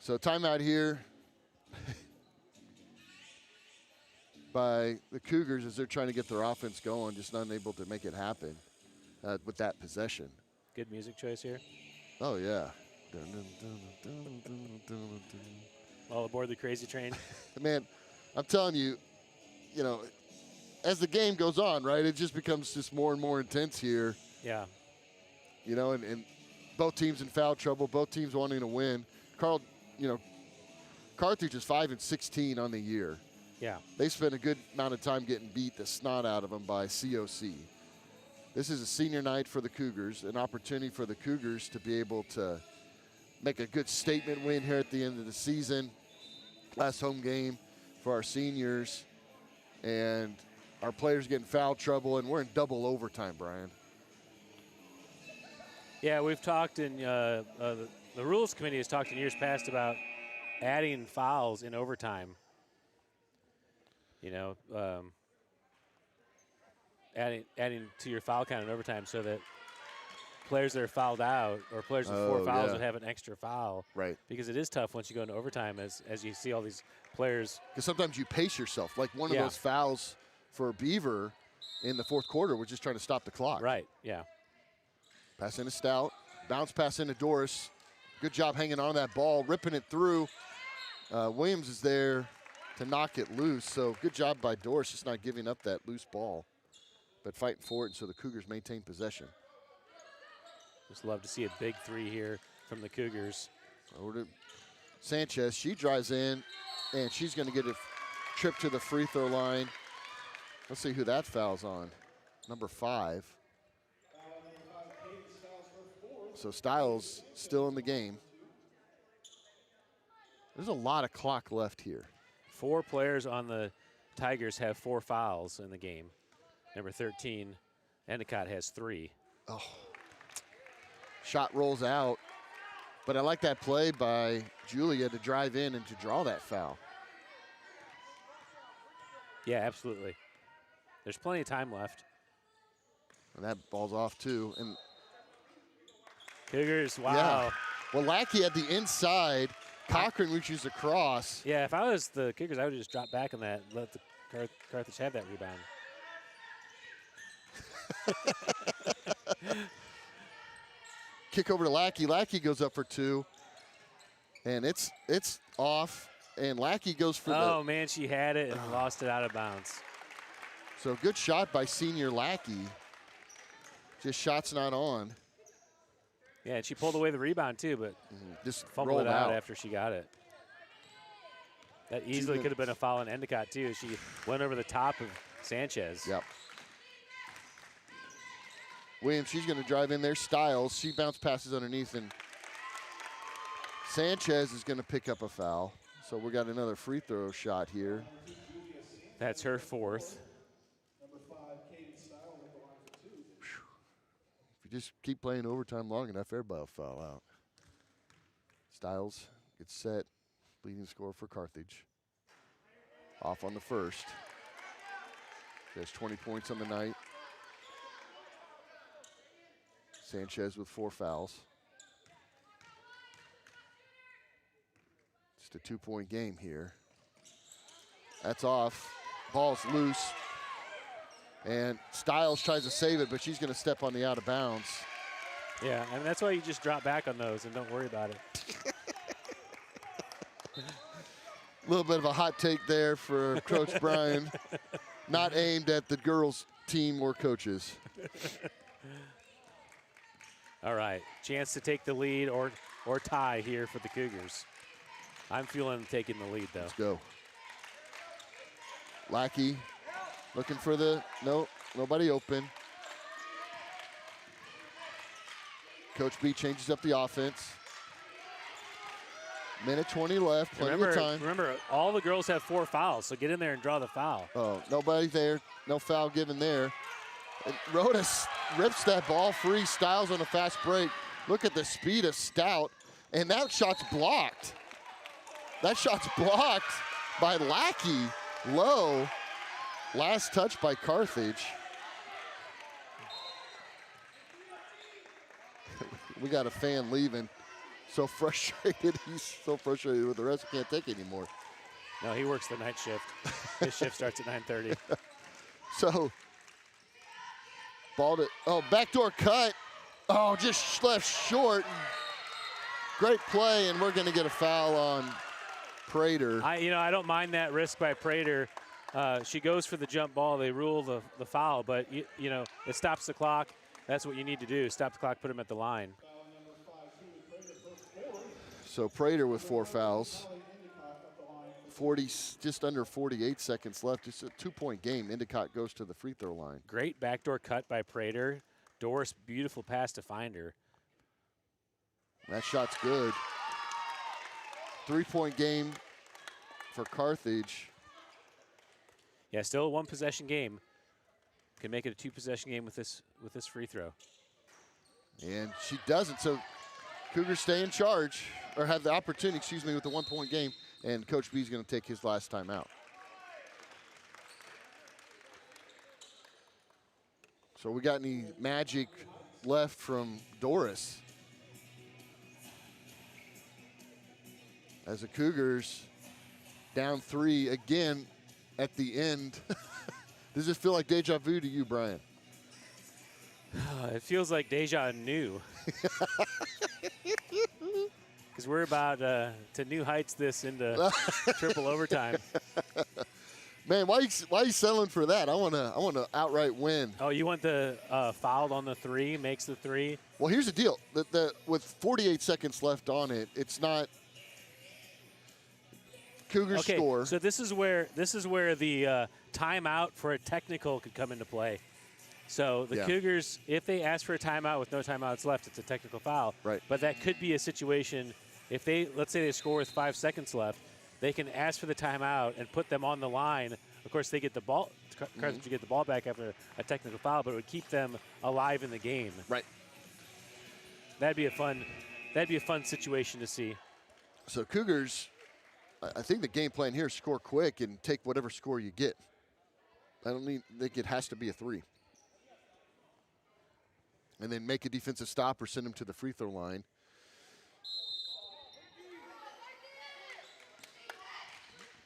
So timeout here by the Cougars as they're trying to get their offense going, just unable to make it happen with that possession. Good music choice here. Oh, yeah. All aboard the crazy train. Man, I'm telling you, as the game goes on, right, it just becomes just more and more intense here. Yeah. And both teams in foul trouble, both teams wanting to win. Carthage is 5-16 on the year. Yeah. They spent a good amount of time getting beat the snot out of them by COC. This is a senior night for the Cougars, an opportunity for the Cougars to be able to make a good statement win here at the end of the season. Last home game for our seniors. And our players get in foul trouble, and we're in double overtime, Brian. Yeah, we've talked in the Rules Committee has talked in years past about adding fouls in overtime. Adding to your foul count in overtime so that players that are fouled out or players with four fouls would have an extra foul. Right. Because it is tough once you go into overtime as you see all these players. Because sometimes you pace yourself. Like one of those fouls for Beaver in the fourth quarter was just trying to stop the clock. Right, yeah. Pass into Stout. Bounce pass into Doris. Good job hanging on that ball, ripping it through. Williams is there to knock it loose. So good job by Doris just not giving up that loose ball, but fighting for it, and so the Cougars maintain possession. Just love to see a big three here from the Cougars. Over to Sanchez. She drives in, and she's going to get a trip to the free throw line. Let's see who that foul's on. Number 5. So Styles still in the game. There's a lot of clock left here. 4 players on the Tigers have 4 fouls in the game. Number 13, Endicott has 3. Oh. Shot rolls out. But I like that play by Julia to drive in and to draw that foul. Yeah, absolutely. There's plenty of time left. And that ball's off too. And Cougars, wow. yeah. Well, Lackey had the inside. Cochran reaches across. Yeah, if I was the Cougars, I would just drop back on that, let the Carthage have that rebound. Kick over to Lackey. Lackey goes up for 2. And it's off. And Lackey goes for Oh, man, she had it and lost it out of bounds. So good shot by senior Lackey. Just shots not on. Yeah, and she pulled away the rebound too, but Just fumbled rolled it out out. after she got it. That easily could have been a foul on Endicott too. She went over the top of Sanchez. Yep. Williams, she's going to drive in there. Styles, she bounce passes underneath, and Sanchez is going to pick up a foul. So we got another free throw shot here. That's her 4th. If you just keep playing overtime long enough, everybody will foul out. Styles gets set, leading scorer for Carthage. Off on the first. She has 20 points on the night. Sanchez with 4 fouls. Just a 2-point game here. That's off. Ball's loose. And Styles tries to save it, but she's going to step on the out of bounds. Yeah, and that's why you just drop back on those and don't worry about it. A little bit of a hot take there for Coach Brian. Not aimed at the girls' team or coaches. All right, chance to take the lead or tie here for the Cougars. I'm feeling taking the lead, though. Let's go. Lackey looking for the, no, nobody open. Coach B changes up the offense. Minute 20 left, plenty of time. Remember, all the girls have 4 fouls, so get in there and draw the foul. Oh, nobody there, no foul given there. And Rhoda rips that ball free. Styles on a fast break. Look at the speed of Stout, and that shot's blocked. That shot's blocked by Lackey. Low. Last touch by Carthage. We got a fan leaving. So frustrated. He's so frustrated with the rest. He can't take it anymore. No, he works the night shift. His shift starts at 9:30. So, ball to, oh, backdoor cut. Oh, just left short. Great play, and we're going to get a foul on Prater. I don't mind that risk by Prater. She goes for the jump ball. They rule the foul, but it stops the clock. That's what you need to do. Stop the clock, put him at the line. So Prater with 4 fouls. Just under 48 seconds left. It's a 2-point game. Endicott goes to the free throw line. Great backdoor cut by Prater. Doris, beautiful pass to find her. That shot's good. 3-point game for Carthage. Yeah, still a 1-possession game. Can make it a 2-possession game with this free throw. And she doesn't, so Cougars stay in charge, or have the opportunity, with the 1-point game, and Coach B is going to take his last time out. So we got any magic left from Doris? As the Cougars down 3 again at the end. Does this feel like deja vu to you, Brian? It feels like deja new. Because we're about to new heights this into triple overtime. Man, why you settling for that? I want to outright win. Oh, you want the fouled on the 3, makes the 3? Well, here's the deal. With 48 seconds left on it, it's not Cougars score. So this is where the timeout for a technical could come into play. So the Cougars, if they ask for a timeout with no timeouts left, it's a technical foul. Right. But that could be a situation if let's say they score with 5 seconds left, they can ask for the timeout and put them on the line. Of course, they get the ball. Carthage would get the ball back after a technical foul, but it would keep them alive in the game. Right. That'd be a fun that'd be a fun situation to see. So Cougars, I think the game plan here is score quick and take whatever score you get. I don't think it has to be a 3. And then make a defensive stop or send them to the free throw line.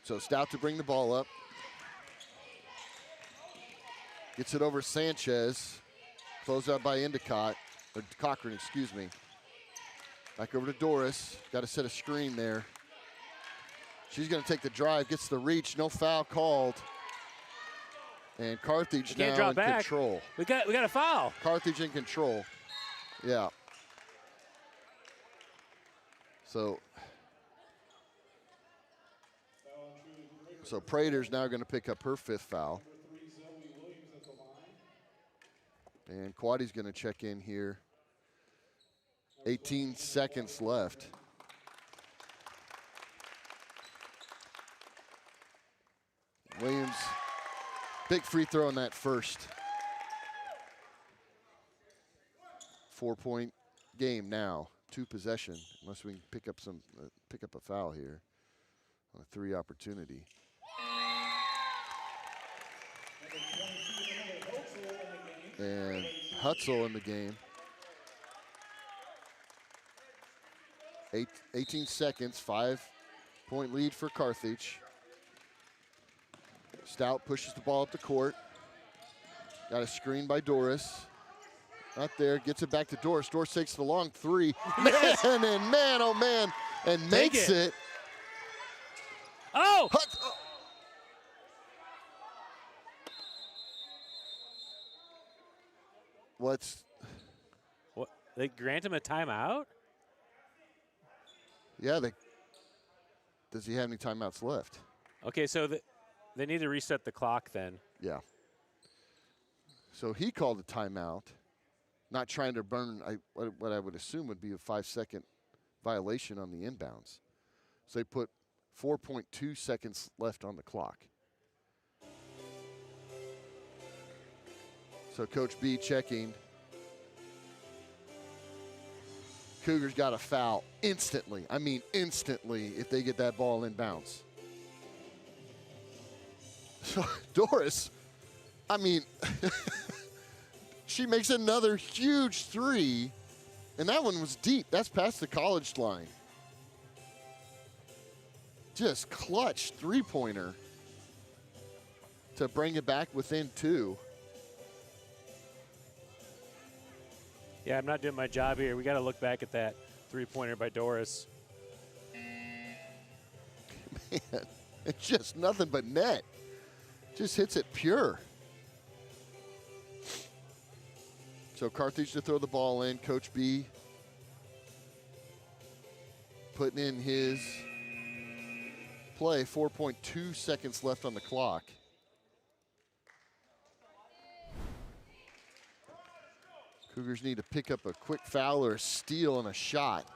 So Stout to bring the ball up. Gets it over Sanchez. Closed out by Endicott, or Cochran, excuse me. Back over to Doris. Got to set a screen there. She's going to take the drive, gets the reach, no foul called. And Carthage now in control. We got a foul. Carthage in control. Yeah. So Prater's now going to pick up her 5th foul. And Quaddy's going to check in here. 18 seconds left. Williams, big free throw in that first. 4-point game now. 2 possession, unless we can pick up a foul here on a 3 opportunity. And Hutzel in the game. 18 seconds, 5-point lead for Carthage. Stout pushes the ball up the court. Got a screen by Doris. Not there, gets it back to Doris. Doris takes the long 3. Man, and man, oh man, and makes it. Oh! What? They grant him a timeout? Yeah, does he have any timeouts left? Okay, so they need to reset the clock then. Yeah. So he called a timeout, not trying to burn what I would assume would be a 5-second violation on the inbounds. So they put 4.2 seconds left on the clock. So Coach B checking. Cougars got a foul instantly. I mean instantly if they get that ball inbounds. So Doris, I mean, she makes another huge 3, and that one was deep. That's past the college line. Just clutch 3-pointer to bring it back within 2. Yeah, I'm not doing my job here. We got to look back at that 3-pointer by Doris. Man, it's just nothing but net. Just hits it pure. So Carthage to throw the ball in. Coach B putting in his play. 4.2 seconds left on the clock. Cougars need to pick up a quick foul or a steal and a shot.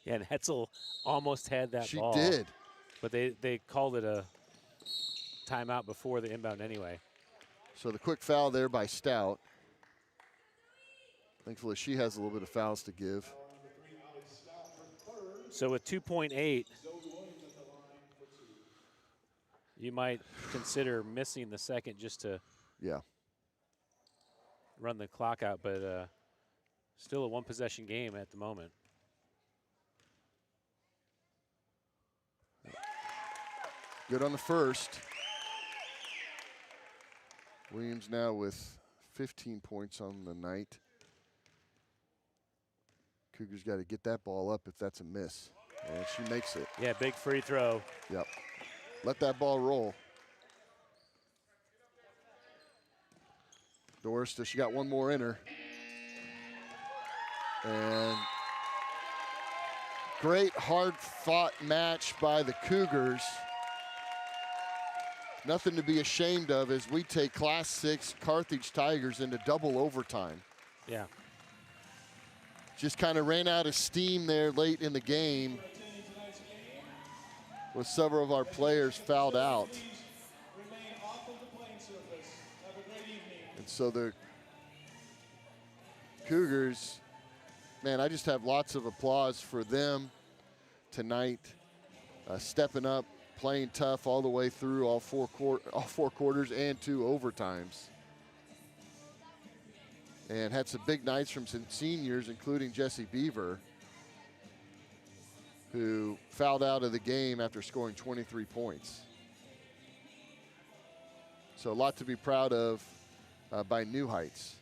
Yeah, and Hetzel almost had that ball. She did. But they called it a timeout before the inbound anyway. So the quick foul there by Stout. Thankfully, she has a little bit of fouls to give. So with 2.8, you might consider missing the second just to run the clock out, but still a 1-possession game at the moment. Good on the first. Williams now with 15 points on the night. Cougars got to get that ball up if that's a miss. And she makes it. Yeah, big free throw. Yep. Let that ball roll. Doris, she got one more in her. And great hard-fought match by the Cougars. Nothing to be ashamed of as we take Class 6 Carthage Tigers into double overtime. Yeah. Just kind of ran out of steam there late in the game with several of our players fouled out. And so the Cougars, man, I just have lots of applause for them tonight, stepping up, playing tough all the way through all four quarters and 2 overtimes. And had some big nights from some seniors, including Jesse Beaver, who fouled out of the game after scoring 23 points. So a lot to be proud of by New Heights.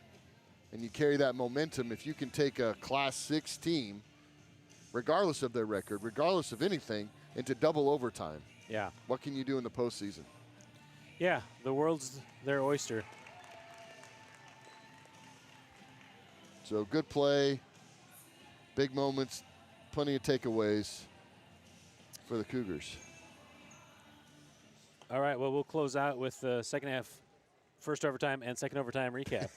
And you carry that momentum if you can take a Class 6 team, regardless of their record, regardless of anything, into double overtime. Yeah. What can you do in the postseason? Yeah, the world's their oyster. So good play, big moments, plenty of takeaways for the Cougars. All right, well, we'll close out with the second half, first overtime and second overtime recap.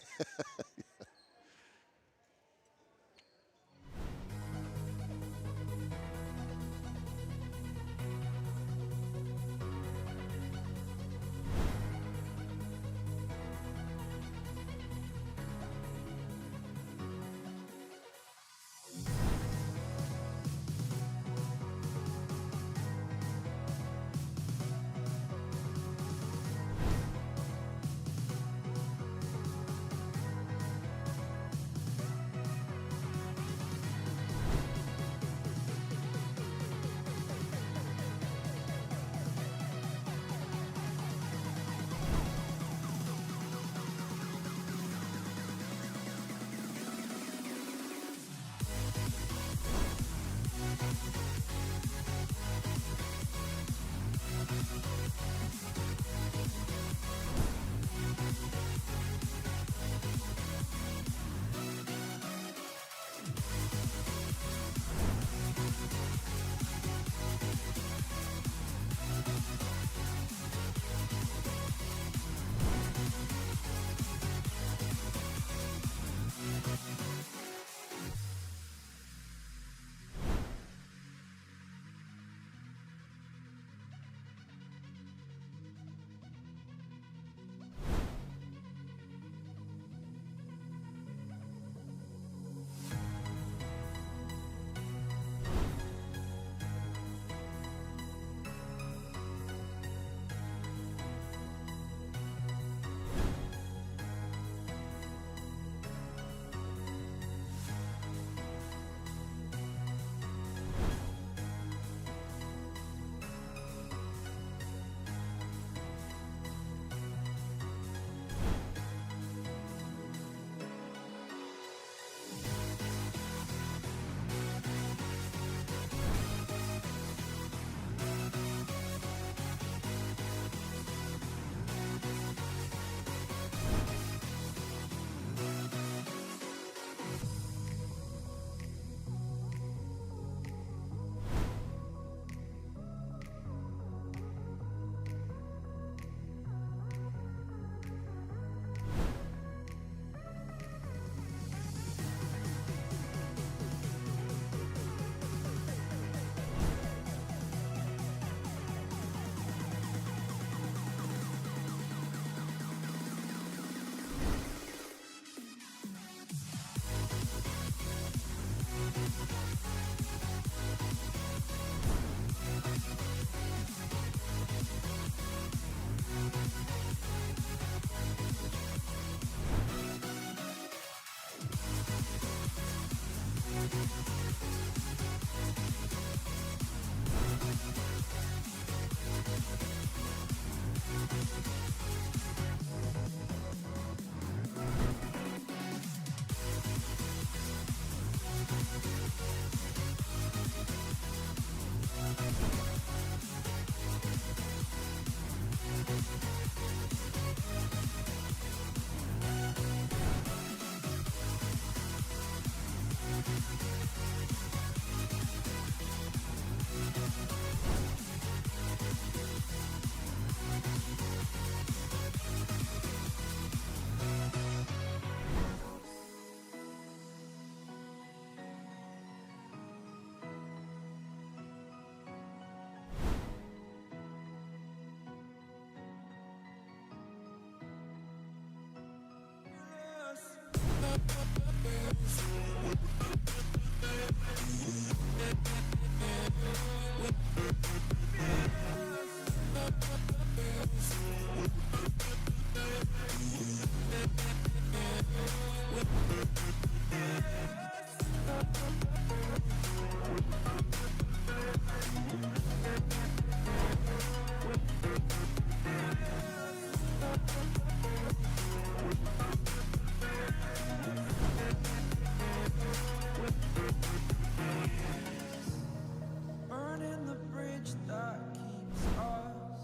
Burning the bridge that keeps us.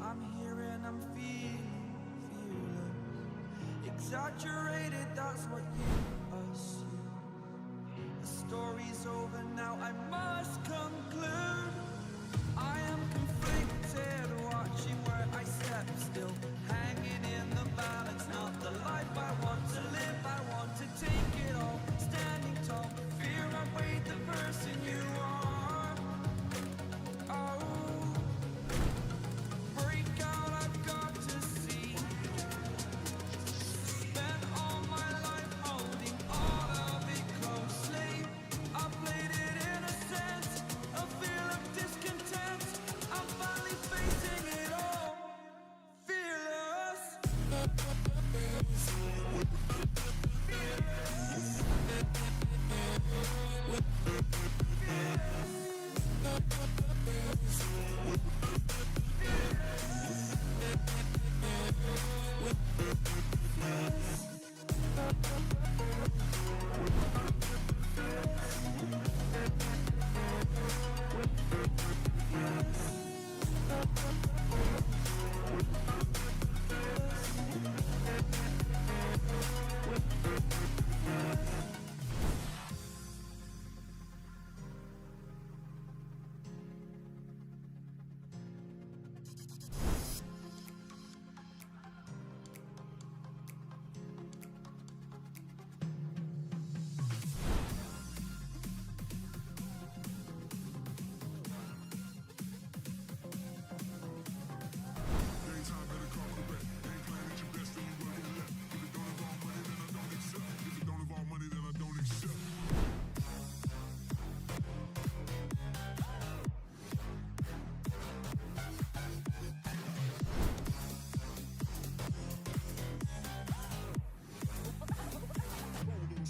I'm here and I'm feeling fearless. Exaggerated, that's what you assume. The story's over now, I must conclude. I am conflicted, watching where I step still. Hanging in the balance, not the life I want to live. I want to take it all, standing tall. Fear I weighed the person you are. Oh, break out, I've got to see. Spent all my life holding all of it closely. I played it innocent, a feel of discontent. I'm finally facing it all, fearless.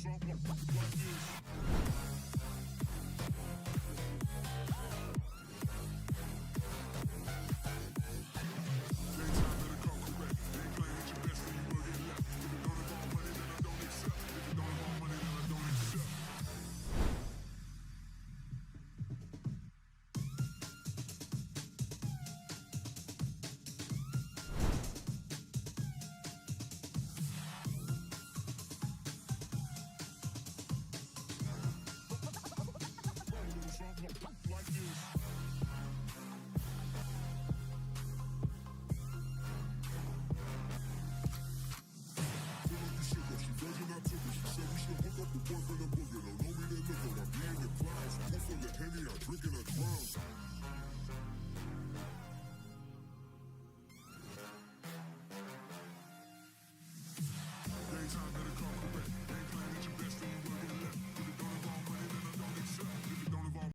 Something like this.